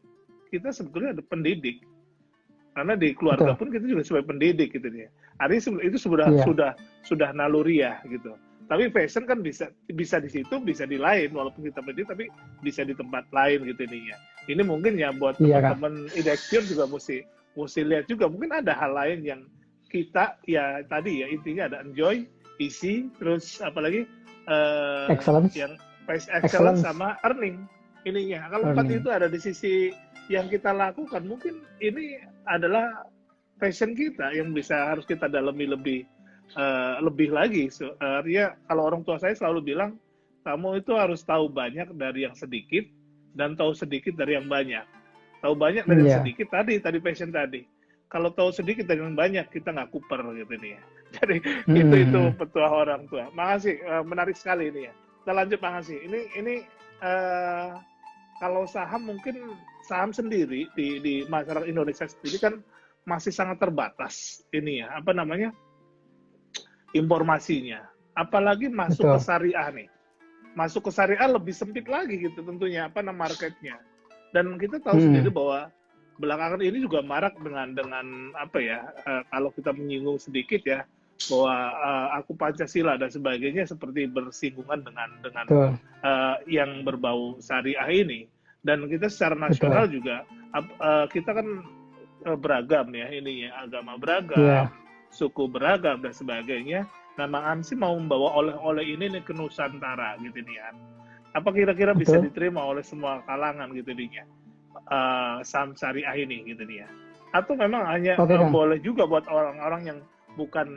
kita sebetulnya ada pendidik. Karena di keluarga pun kita juga sebagai pendidik gitu ya. Artinya itu sudah naluriah gitu. Tapi fashion kan bisa di situ, bisa di lain, walaupun kita pendidik tapi bisa di tempat lain gitu nih ya. Ini mungkin ya buat teman-teman Idexpure juga mesti lihat juga, mungkin ada hal lain yang kita ya tadi ya, intinya ada enjoy, isi, terus apalagi excellence, yang excellence sama earning. Ininya kalau empat itu ada di sisi yang kita lakukan, mungkin ini adalah passion kita yang harus kita dalami lebih lebih lagi. Artinya kalau orang tua saya selalu bilang, kamu itu harus tahu banyak dari yang sedikit dan tahu sedikit dari yang banyak. Tahu banyak dari yang Iya. sedikit tadi passion tadi. Kalau tahu sedikit dari yang banyak, kita nggak kuper gitu nih ya. Jadi itu petua orang tua. Makasih, menarik sekali ini ya. Kita lanjut, makasih. Ini kalau saham mungkin saham sendiri di masyarakat Indonesia sendiri kan masih sangat terbatas ini ya, apa namanya, informasinya. Apalagi masuk Betul. ke syariah nih. Masuk ke syariah lebih sempit lagi gitu tentunya, apa nama marketnya. Dan kita tahu sendiri bahwa belakangan ini juga marak dengan apa ya, kalau kita menyinggung sedikit ya, bahwa aku Pancasila dan sebagainya seperti bersinggungan dengan yang berbau syariah ini. Dan kita secara nasional juga kita kan beragam ya, ini ya, agama beragam, suku beragam dan sebagainya. Nah, Mang Amsi mau membawa oleh-oleh ini nih ke Nusantara gitu nih ya. Apa kira-kira bisa diterima oleh semua kalangan gitu nih ya, saham syariah ini gitu nih ya? Atau memang hanya boleh juga buat orang-orang yang bukan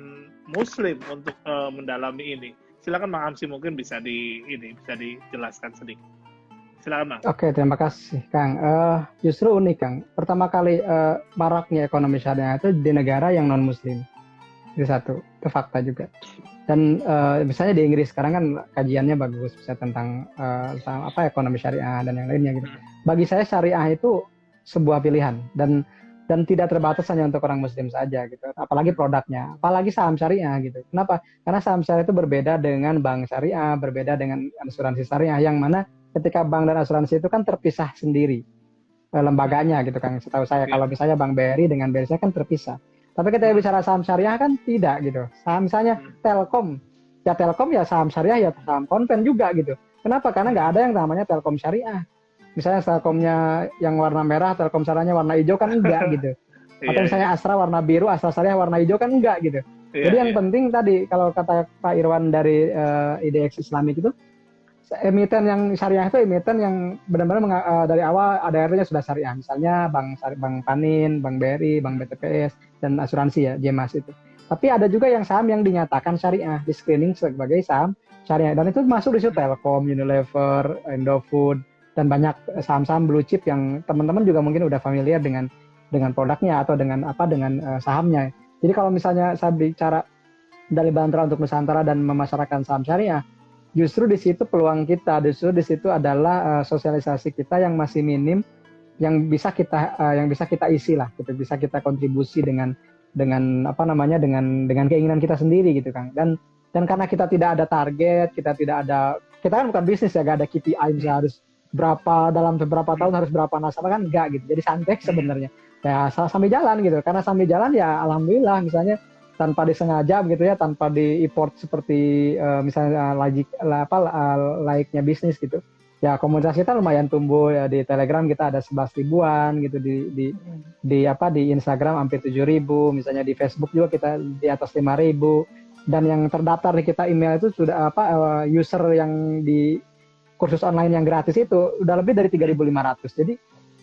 Muslim untuk mendalami ini? Silakan Mang Amsi, mungkin bisa dijelaskan sedikit. Silakan Mang. Oke, terima kasih Kang. Justru unik Kang. Pertama kali maraknya ekonomi syariah itu di negara yang non Muslim. Itu satu, itu fakta juga. Dan misalnya di Inggris sekarang kan kajiannya bagus, bisa tentang ekonomi syariah dan yang lainnya gitu. Bagi saya syariah itu sebuah pilihan dan tidak terbatas hanya untuk orang Muslim saja gitu. Apalagi produknya, apalagi saham syariah gitu. Kenapa? Karena saham syariah itu berbeda dengan bank syariah, berbeda dengan asuransi syariah, yang mana ketika bank dan asuransi itu kan terpisah sendiri lembaganya gitu kan. Setahu saya kalau misalnya Bank BRI dengan BRI kan terpisah. Tapi ketika bicara saham syariah kan tidak gitu. Saham misalnya Telkom, ya Telkom ya saham syariah, ya saham konven juga gitu. Kenapa? Karena nggak ada yang namanya Telkom syariah. Misalnya Telkomnya yang warna merah, Telkom syariahnya warna hijau kan enggak gitu. Atau misalnya Astra warna biru, Astra syariah warna hijau kan enggak gitu. Jadi yang penting tadi kalau kata Pak Irwan dari IDX Islamic itu, emiten yang syariah itu emiten yang benar-benar dari awal ADR-nya sudah syariah. Misalnya Bank Panin, Bank BRI, Bank BTPS, dan asuransi ya, JEMAS itu. Tapi ada juga yang saham yang dinyatakan syariah, di screening sebagai saham syariah. Dan itu masuk di situ Telkom, Unilever, Indofood, dan banyak saham-saham blue chip yang teman-teman juga mungkin udah familiar dengan produknya atau dengan sahamnya. Jadi kalau misalnya saya bicara dari Bantara untuk Nusantara dan memasarkan saham syariah, justru di situ peluang kita, justru di situ adalah sosialisasi kita yang masih minim, yang bisa kita isi lah, gitu, bisa kita kontribusi dengan keinginan kita sendiri gitu Kang. Dan karena kita tidak ada target, kita kan bukan bisnis ya, gak ada KPI misalnya harus berapa dalam beberapa tahun harus berapa nasabah, kan enggak gitu. Jadi santai sebenarnya. Ya sambil jalan gitu. Karena sambil jalan ya alhamdulillah misalnya tanpa disengaja begitu ya, tanpa di-import seperti misalnya layaknya bisnis gitu. Ya komunitas kita lumayan tumbuh ya, di Telegram kita ada 11 ribuan gitu, di Instagram hampir 7.000, misalnya di Facebook juga kita di atas 5.000, dan yang terdaftar di kita email itu sudah user yang di kursus online yang gratis itu udah lebih dari 3.500. Jadi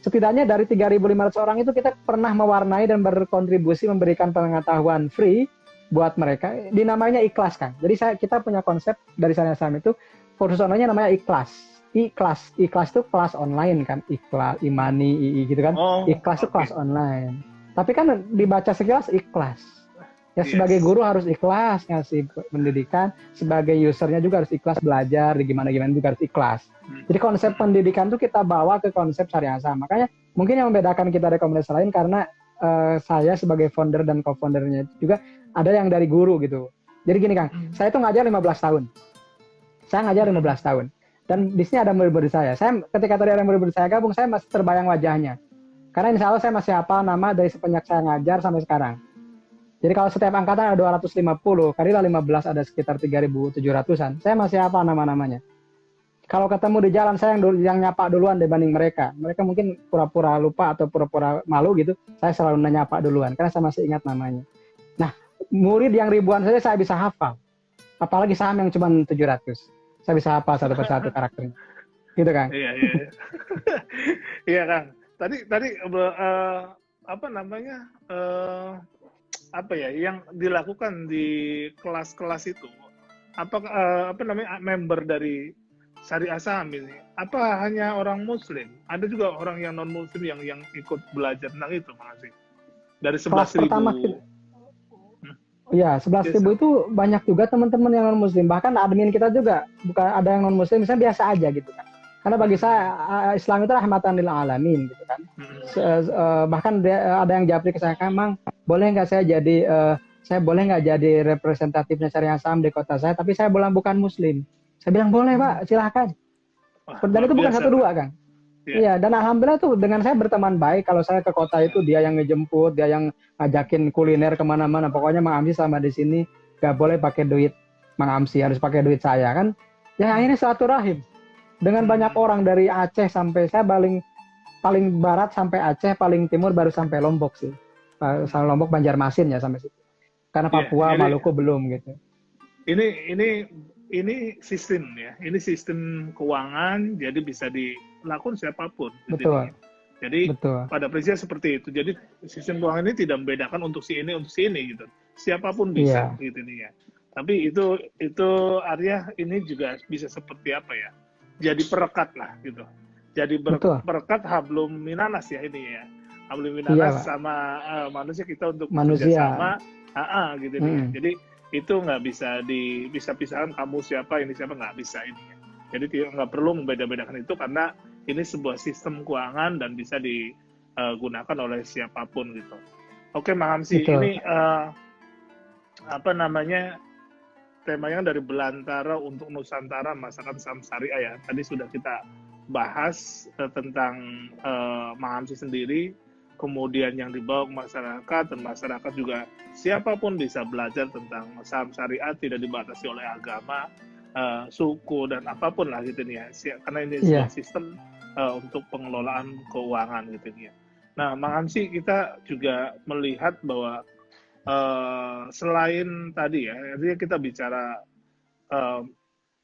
setidaknya dari 3.500 orang itu kita pernah mewarnai dan berkontribusi memberikan pengetahuan free buat mereka. Dinamanya ikhlas Kang. Jadi kita punya konsep dari Syariah Saham itu, kursus online namanya ikhlas. Ikhlas itu kelas online kan, ikhlas, imani, gitu kan. Ikhlas itu kelas online. Tapi kan dibaca sekilas ikhlas. Ya sebagai guru harus ikhlas ngasih pendidikan, sebagai usernya juga harus ikhlas belajar, di gimana-gimana juga harus ikhlas. Jadi konsep pendidikan itu kita bawa ke konsep Syariah Saham. Makanya mungkin yang membedakan kita dari komunitas lain karena saya sebagai founder dan co-foundernya juga ada yang dari guru gitu. Jadi gini Kang, saya itu ngajar 15 tahun. Saya ngajar 15 tahun. Dan di sini ada murid-murid saya. Ketika tadi ada murid-murid saya gabung, saya masih terbayang wajahnya. Karena insya Allah saya masih hafal nama dari semenjak saya ngajar sampai sekarang. Jadi kalau setiap angkatan ada 250, kalilah 15 ada sekitar 3.700-an. Saya masih hafal nama-namanya. Kalau ketemu di jalan, saya yang nyapa duluan dibanding mereka. Mereka mungkin pura-pura lupa atau pura-pura malu gitu. Saya selalu nyapa duluan, karena saya masih ingat namanya. Nah, murid yang ribuan saja saya bisa hafal. Apalagi saham yang cuma 700. Saya bisa hafal satu persatu karakternya. Gitu Kang. Iya. Iya Kang. Tadi apa namanya? apa ya yang dilakukan di kelas-kelas itu? Apa namanya member dari Syariah Saham ini? Apa hanya orang Muslim? Ada juga orang yang non Muslim yang ikut belajar tentang itu, makasih. Dari 11.000. Ya, 11.000 itu banyak juga teman-teman yang non-muslim. Bahkan admin kita juga bukan ada yang non-muslim, misalnya biasa aja gitu kan. Karena bagi saya Islam itu rahmatan lil alamin gitu kan. Bahkan ada yang japri ke saya, Mang, boleh nggak saya boleh nggak jadi representatifnya Syariah Saham di kota saya, tapi saya bukan muslim. Saya bilang boleh Pak, silahkan. Dan itu bukan 1-2 Kang. Iya, dan alhamdulillah tuh dengan saya berteman baik. Kalau saya ke kota itu dia yang ngejemput, dia yang ngajakin kuliner kemana-mana. Pokoknya Mang Amsi sama di sini nggak boleh pakai duit Mang Amsi, harus pakai duit saya kan. Ya akhirnya silaturahim dengan banyak orang dari Aceh sampai saya paling barat sampai Aceh, paling timur baru sampai Lombok sih. Sampai Lombok Banjarmasin ya sampai situ. Karena Papua, Maluku belum gitu. Ini sistem ya, ini sistem keuangan, jadi bisa dilakukan siapapun. Betul. Jadi pada prinsipnya seperti itu. Jadi sistem keuangan ini tidak membedakan untuk si ini gitu. Siapapun bisa gitu nih ya. Tapi itu artinya ini juga bisa seperti apa ya? Jadi perekat lah gitu. Jadi perekat hablum minanas ya ini ya. Hablum minanas sama manusia kita untuk bekerjasama. Gitu nih ya. Jadi itu nggak bisa pisahkan kamu siapa, ini siapa, nggak bisa ini ya. Jadi nggak perlu membeda-bedakan itu karena ini sebuah sistem keuangan dan bisa digunakan oleh siapapun gitu. Oke, Mang Amsi, ini apa namanya temanya dari Belantara untuk Nusantara masyarakat saham syariah ya. Tadi sudah kita bahas tentang Mang Amsi sendiri. Kemudian yang dibawa ke masyarakat, dan masyarakat juga siapapun bisa belajar tentang saham syariah, tidak dibatasi oleh agama, suku, dan apapun lah gitu nih ya. Karena ini sebuah sistem untuk pengelolaan keuangan gitu nih ya. Nah, Mang Amsi, kita juga melihat bahwa selain tadi ya, artinya kita bicara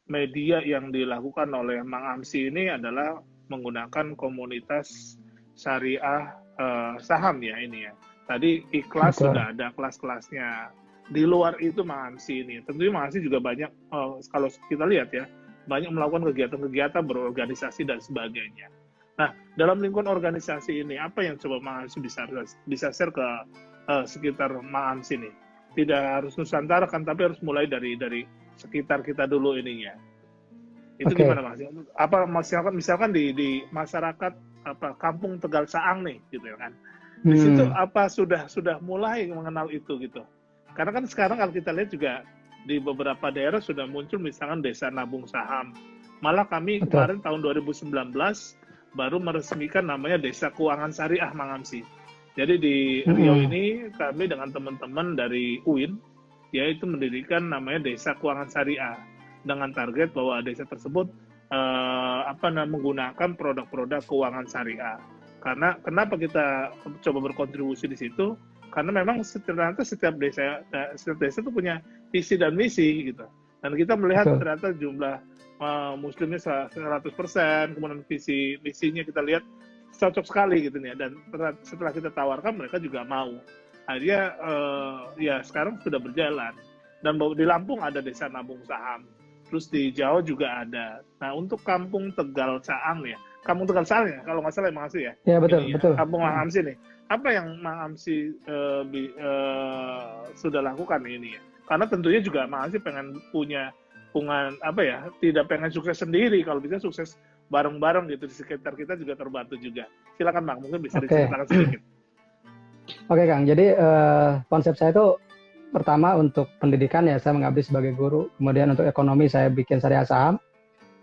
media yang dilakukan oleh Mang Amsi ini adalah menggunakan komunitas syariah saham ya ini ya. Tadi ikhlas sudah ada kelas-kelasnya. Di luar itu Mang Amsi ini, tentunya Mang Amsi juga banyak kalau kita lihat ya, banyak melakukan kegiatan-kegiatan berorganisasi dan sebagainya. Nah, dalam lingkungan organisasi ini apa yang coba Mang Amsi bisa share ke sekitar Mang Amsi nih? Tidak harus Nusantara kan, tapi harus mulai dari sekitar kita dulu ininya. Itu gimana Mas? Apa misalkan di masyarakat kampung Tegal Saang nih gitu kan. Di situ apa sudah mulai mengenal itu gitu. Karena kan sekarang kalau kita lihat juga di beberapa daerah sudah muncul misalkan desa nabung saham. Malah kami kemarin tahun 2019 baru meresmikan namanya Desa Keuangan Syariah Mang Amsi. Jadi di Riau ini kami dengan teman-teman dari UIN yaitu mendirikan namanya Desa Keuangan Syariah dengan target bahwa desa tersebut menggunakan produk-produk keuangan syariah. Karena kenapa kita coba berkontribusi di situ? Karena memang ternyata setiap desa itu punya visi dan misi gitu. Dan kita melihat ternyata jumlah muslimnya 100%, kemudian visi misinya kita lihat cocok sekali gitu nih. Dan setelah kita tawarkan mereka juga mau. Akhirnya ya sekarang sudah berjalan. Dan di Lampung ada desa nabung saham. Terus di Jawa juga ada. Nah, untuk kampung Tegal Saang ya. Kampung Tegal Saang ya, kalau nggak salah Mang Amsi ya. Iya, betul. Kampung Mang Amsi nih. Apa yang Mang Amsi sudah lakukan ini ya? Karena tentunya juga Mang Amsi pengen punya apa ya, tidak pengen sukses sendiri. Kalau bisa sukses bareng-bareng gitu. Di sekitar kita juga terbantu juga. Silakan Mang, mungkin bisa diceritakan sedikit. Oke Kang, jadi konsep saya itu pertama untuk pendidikan ya saya mengabdi sebagai guru, kemudian untuk ekonomi saya bikin Syariah Saham,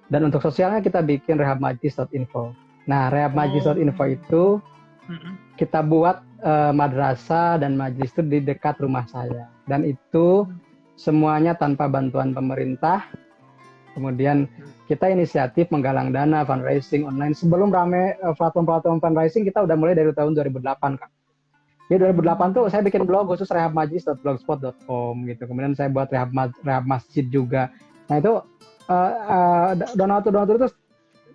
dan untuk sosialnya kita bikin rehabmajlis.info. Nah, rehabmajlis.info itu kita buat madrasah dan majlis itu di dekat rumah saya, dan itu semuanya tanpa bantuan pemerintah. Kemudian kita inisiatif menggalang dana, fundraising online. Sebelum rame platform-platform fundraising kita udah mulai dari tahun 2008 Kang. Di 2008 tuh saya bikin blog khusus rehabmajlis.blogspot.com gitu. Kemudian saya buat rehab masjid juga. Nah itu donatur itu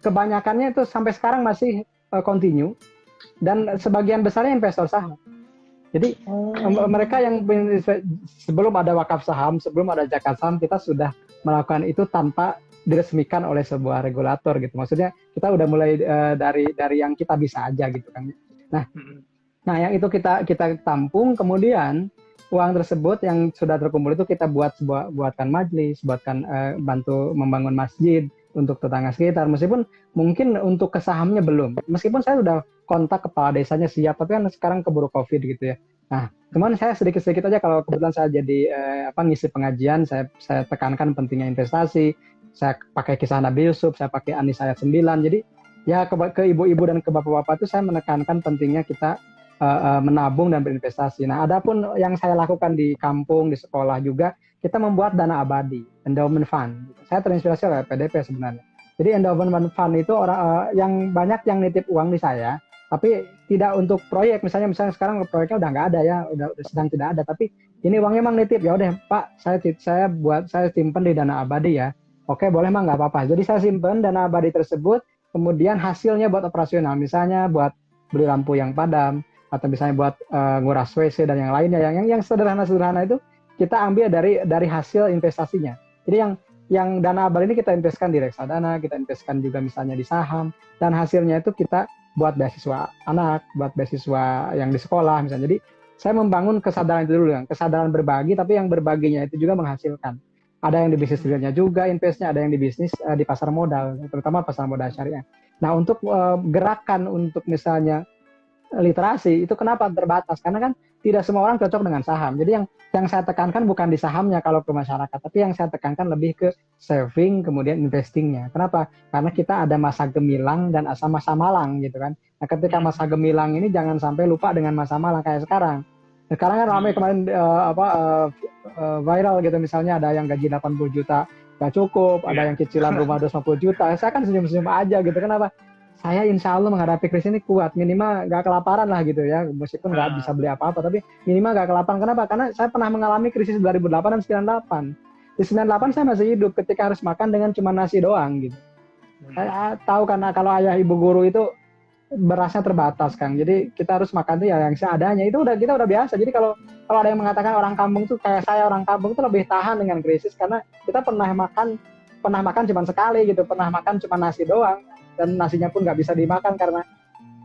kebanyakannya itu sampai sekarang masih continue, dan sebagian besarnya investor saham. Jadi mereka yang sebelum ada wakaf saham, sebelum ada zakat saham, kita sudah melakukan itu tanpa diresmikan oleh sebuah regulator gitu. Maksudnya kita udah mulai dari yang kita bisa aja gitu kan. Nah yang itu kita tampung, kemudian uang tersebut yang sudah terkumpul itu kita buatkan majlis, bantu membangun masjid untuk tetangga sekitar. Meskipun mungkin untuk ke sahamnya belum. Meskipun saya sudah kontak kepala desanya siap, tapi kan sekarang keburu COVID gitu ya. Nah, cuman saya sedikit-sedikit aja kalau kebetulan saya jadi ngisi pengajian, saya tekankan pentingnya investasi. Saya pakai kisah Nabi Yusuf, saya pakai Anis ayat 9. Jadi ya ke ibu-ibu dan ke bapak-bapak itu saya menekankan pentingnya kita menabung dan berinvestasi. Nah, adapun yang saya lakukan di kampung, di sekolah juga, kita membuat dana abadi, endowment fund. Saya terinspirasi oleh PDP sebenarnya. Jadi endowment fund itu orang yang banyak yang nitip uang di saya, tapi tidak untuk proyek. Misalnya sekarang proyeknya udah nggak ada ya, udah sedang tidak ada. Tapi ini uangnya emang nitip, ya udah Pak, saya simpen di dana abadi ya. Oke, boleh mah nggak apa-apa. Jadi saya simpen dana abadi tersebut, kemudian hasilnya buat operasional, misalnya buat beli lampu yang padam, atau misalnya buat nguras WC dan yang lainnya, yang sederhana itu kita ambil dari hasil investasinya. Jadi yang dana abadi ini kita investkan di reksadana, kita investkan juga misalnya di saham, dan hasilnya itu kita buat beasiswa anak, buat beasiswa yang di sekolah misalnya. Jadi saya membangun kesadaran itu dulu, kesadaran berbagi, tapi yang berbaginya itu juga menghasilkan. Ada yang di bisnis realnya juga investnya, ada yang di bisnis di pasar modal, terutama pasar modal syariah. Nah, untuk gerakan untuk misalnya literasi itu kenapa terbatas? Karena kan tidak semua orang cocok dengan saham. Jadi yang saya tekankan bukan di sahamnya kalau ke masyarakat, tapi yang saya tekankan lebih ke saving kemudian investingnya. Kenapa? Karena kita ada masa gemilang dan masa malang gitu kan. Nah, ketika masa gemilang ini jangan sampai lupa dengan masa malang kayak sekarang. Sekarang kan ramai kemarin viral gitu, misalnya ada yang gaji 80 juta nggak cukup, ada yang cicilan rumah 250 juta. Saya kan senyum-senyum aja gitu. Kenapa? Saya insya Allah menghadapi krisis ini kuat, minimal nggak kelaparan lah gitu ya, meskipun nggak bisa beli apa-apa, tapi minimal nggak kelaparan. Kenapa? Karena saya pernah mengalami krisis 2008 dan 98. Di 98 saya masih hidup ketika harus makan dengan cuma nasi doang gitu. Saya tahu karena kalau ayah ibu guru itu berasnya terbatas, Kang. Jadi kita harus makan tuh ya yang seadanya. Itu kita udah biasa. Jadi kalau ada yang mengatakan orang kampung tuh kayak saya, orang kampung tuh lebih tahan dengan krisis karena kita pernah makan cuma sekali gitu, pernah makan cuma nasi doang. Dan nasinya pun nggak bisa dimakan karena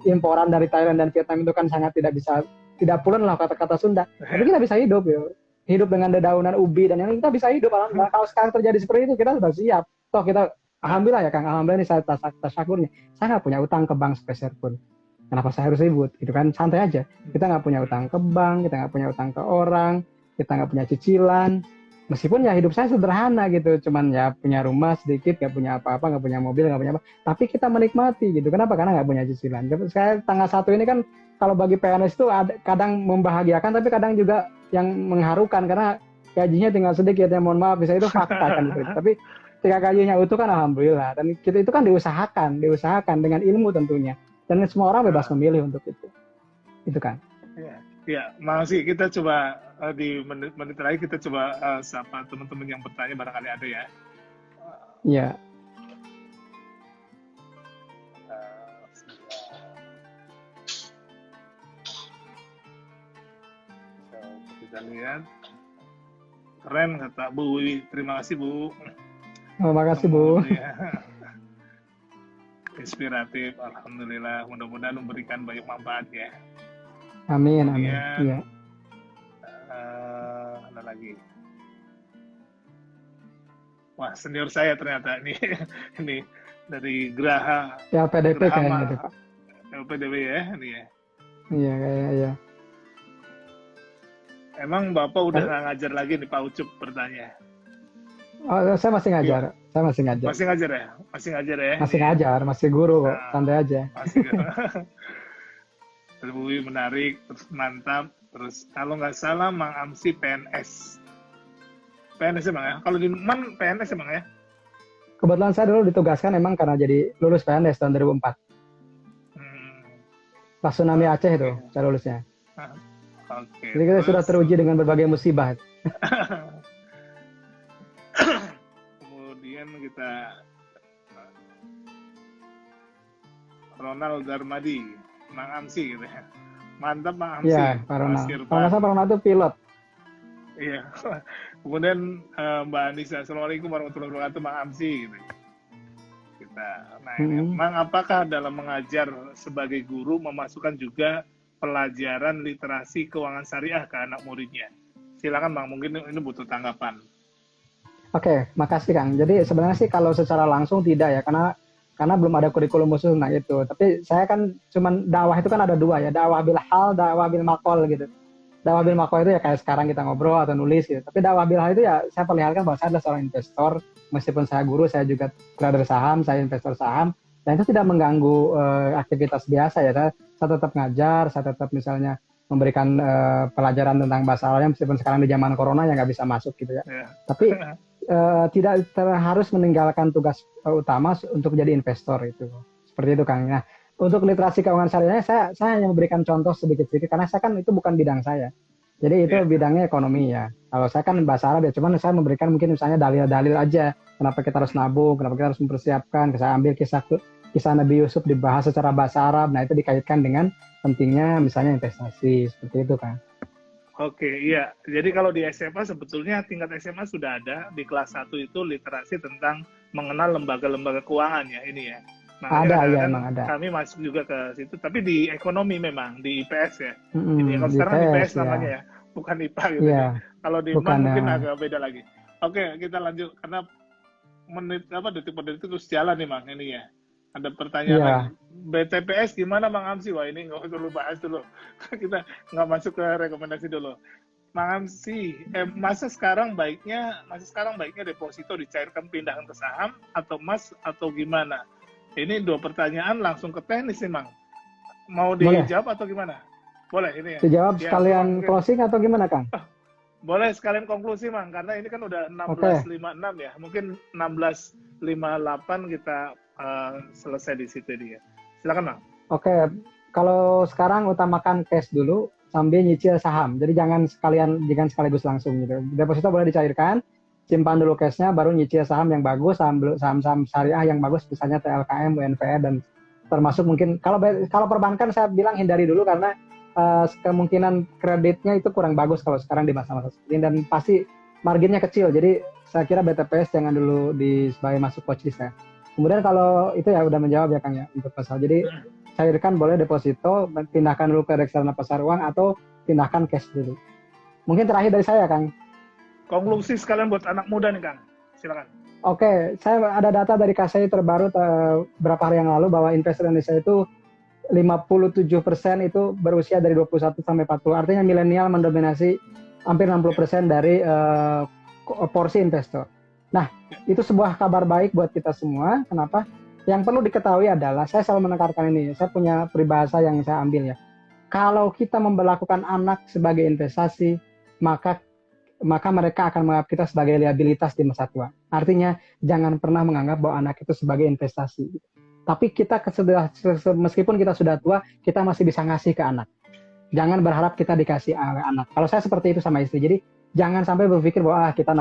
imporan dari Thailand dan Vietnam itu kan sangat tidak pulen lah kata-kata Sunda. Tapi kita bisa hidup ya, hidup dengan dedaunan ubi dan yang kita bisa hidup. Alhamdulillah. Kalau sekarang terjadi seperti itu kita sudah siap. Toh kita alhamdulillah ya Kang, alhamdulillah ini saya tasyakurnya. Saya nggak punya utang ke bank sepeser pun. Kenapa saya harus ribut? Itu kan santai aja. Kita nggak punya utang ke bank, kita nggak punya utang ke orang, kita nggak punya cicilan. Meskipun ya hidup saya sederhana gitu, cuman ya punya rumah sedikit, nggak punya apa-apa, nggak punya mobil, nggak punya apa, tapi kita menikmati gitu. Kenapa? Karena nggak punya cicilan. Saya tanggal 1 ini kan kalau bagi PNS itu kadang membahagiakan, tapi kadang juga yang mengharukan karena gajinya tinggal sedikit ya, mohon maaf, bisa itu fakta kan gitu. Tapi ketika gajinya utuh kan alhamdulillah, dan kita itu kan diusahakan dengan ilmu tentunya, dan semua orang bebas memilih untuk itu kan. Ya, masih kita coba di menit terakhir kita coba sapa teman-teman yang bertanya, barangkali ada ya. Iya. Kita lihat. Keren kata Bu Wiwi. Terima kasih Bu. Terima kasih Bu. Inspiratif, alhamdulillah. Mudah-mudahan memberikan banyak manfaat ya. Amin, amin. Iya. Ada lagi. Wah, senior saya ternyata ini dari Geraha. Ya PDP kayaknya gitu Pak. PDP ya, ini ya. Iya, kayaknya ya. Emang Bapak udah nggak ngajar lagi nih Pak Ucup bertanya. Oh, saya masih ngajar. Ya. Saya masih ngajar. Masih ngajar ya? Masih ngajar ya? Masih ngajar, masih guru kok. Santai aja. Masih Terus menarik, terus mantap. Terus kalau nggak salah Mang Amsi PNS. PNS emang ya? Kalau di Man PNS emang ya? Kebetulan saya dulu ditugaskan emang karena jadi lulus PNS tahun 2004. Pas tsunami Aceh itu saya lulusnya. Oke. Jadi kita sudah teruji dengan berbagai musibah. Kemudian kita Ronald Darmadi, Mang Amsi gitu ya. Mantap Bang Amsi. Iya, Pak Ronald. Kalau nggak salah Pak Ronald itu pilot. Iya. Kemudian Mbak Anissa, Assalamualaikum warahmatullahi wabarakatuh Bang Amsi. Gitu. Nah ini, Mang, apakah dalam mengajar sebagai guru memasukkan juga pelajaran literasi keuangan syariah ke anak muridnya? Silakan Bang, mungkin ini butuh tanggapan. Oke, makasih Kang. Jadi sebenarnya sih kalau secara langsung tidak ya, karena belum ada kurikulum khusus tentang itu. Tapi saya kan cuman dakwah itu kan ada dua ya, dakwah bil hal, dakwah bil maqal gitu. Dakwah bil maqal itu ya kayak sekarang kita ngobrol atau nulis gitu. Tapi dakwah bil hal itu ya saya perlihatkan bahwa saya adalah seorang investor, meskipun saya guru, saya juga trader saham, saya investor saham, dan itu tidak mengganggu aktivitas biasa ya. Saya tetap ngajar, saya tetap misalnya memberikan pelajaran tentang bahasa Arabnya, meskipun sekarang di zaman corona ya nggak bisa masuk gitu ya. Tapi tidak harus meninggalkan tugas utama untuk jadi investor itu. Seperti itu Kang. Nah, untuk literasi keuangan syariahnya saya hanya memberikan contoh sedikit-sedikit karena saya kan itu bukan bidang saya. Jadi itu bidangnya ekonomi ya. Kalau saya kan bahasa Arab ya, cuman saya memberikan mungkin misalnya dalil-dalil aja. Kenapa kita harus nabung, kenapa kita harus mempersiapkan. Saya ambil kisah Nabi Yusuf dibahas secara bahasa Arab. Nah, itu dikaitkan dengan pentingnya misalnya investasi. Seperti itu kan. Oke, iya. Jadi kalau di SMA sebetulnya tingkat SMA sudah ada. Di kelas 1 itu literasi tentang mengenal lembaga-lembaga keuangan ya ini ya. Ada, ya emang ada. Kami masuk juga ke situ, tapi di ekonomi memang, di IPS ya. Jadi kalau sekarang di IPS namanya ya, bukan IPA gitu ya. Kalau di IPA mungkin agak beda lagi. Oke, kita lanjut karena detik per detik terus jalan nih Mang ini ya. Ada pertanyaan lagi. BTPS gimana Mang Amsi? Wah ini nggak perlu bahas dulu. Kita nggak masuk ke rekomendasi dulu. Mang Amsi, masa sekarang baiknya deposito dicairkan pindahkan ke saham atau emas atau gimana? Ini dua pertanyaan langsung ke teknis nih Mang. Mau dijawab atau gimana? Boleh ini ya. Dijawab sekalian closing atau gimana Kang? Boleh sekalian konklusi Mang, karena ini kan udah 16.56 ya. Mungkin 16.58 kita selesai di situ dia. Silakan Mang. Oke, kalau sekarang utamakan cash dulu sambil nyicil saham. Jadi jangan sekaligus langsung gitu. Deposito boleh dicairkan, simpan dulu cashnya, baru nyicil saham yang bagus, saham syariah yang bagus, misalnya TLKM, UNVR, dan termasuk mungkin kalau perbankan saya bilang hindari dulu karena kemungkinan kreditnya itu kurang bagus kalau sekarang di masa-masa seperti ini dan pasti marginnya kecil. Jadi saya kira BTPS jangan dulu sebagai masuk watchlist ya. Kemudian kalau itu ya udah menjawab ya Kang ya untuk pasal. Jadi cairkan boleh deposito, pindahkan dulu ke reksadana pasar uang atau pindahkan cash dulu. Mungkin terakhir dari saya Kang. Konklusi sekalian buat anak muda nih Kang. Silakan. Oke, saya ada data dari KSI terbaru beberapa hari yang lalu bahwa investor Indonesia itu 57% itu berusia dari 21 sampai 40. Artinya milenial mendominasi hampir 60% dari porsi investor. Nah, itu sebuah kabar baik buat kita semua. Kenapa? Yang perlu diketahui adalah, saya selalu menekankan ini, saya punya peribahasa yang saya ambil ya. Kalau kita memperlakukan anak sebagai investasi, maka mereka akan menganggap kita sebagai liabilitas di masa tua. Artinya, jangan pernah menganggap bahwa anak itu sebagai investasi. Tapi kita meskipun kita sudah tua, kita masih bisa ngasih ke anak. Jangan berharap kita dikasih anak. Kalau saya seperti itu sama istri. Jadi jangan sampai berpikir bahwa kita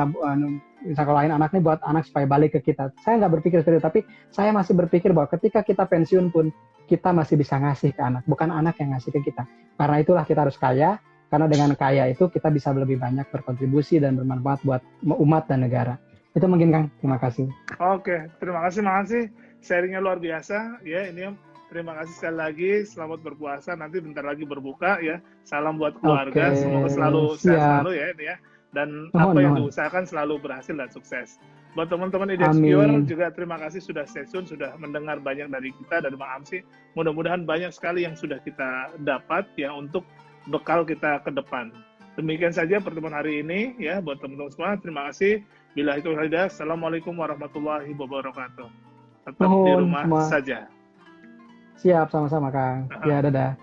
sekolahin anak nih buat anak supaya balik ke kita. Saya nggak berpikir seperti itu. Tapi saya masih berpikir bahwa ketika kita pensiun pun kita masih bisa ngasih ke anak. Bukan anak yang ngasih ke kita. Karena itulah kita harus kaya. Karena dengan kaya itu kita bisa lebih banyak berkontribusi dan bermanfaat buat umat dan negara. Itu mungkin Kang. Terima kasih. Oke, terima kasih. Sharingnya luar biasa ya ini. Terima kasih sekali lagi. Selamat berpuasa. Nanti bentar lagi berbuka ya. Salam buat keluarga. Semoga selalu sehat selalu ya ini ya. Dan apa yang diusahakan selalu berhasil dan sukses. Buat teman-teman IDXPure juga terima kasih sudah stay tune, sudah mendengar banyak dari kita, dari Bang Amsi. Mudah-mudahan banyak sekali yang sudah kita dapat ya untuk bekal kita ke depan. Demikian saja pertemuan hari ini ya buat teman-teman semua. Terima kasih. Bila itu hadiah. Assalamualaikum warahmatullahi wabarakatuh. Tetap di rumah saja. Siap, sama-sama Kang. Ya, dadah.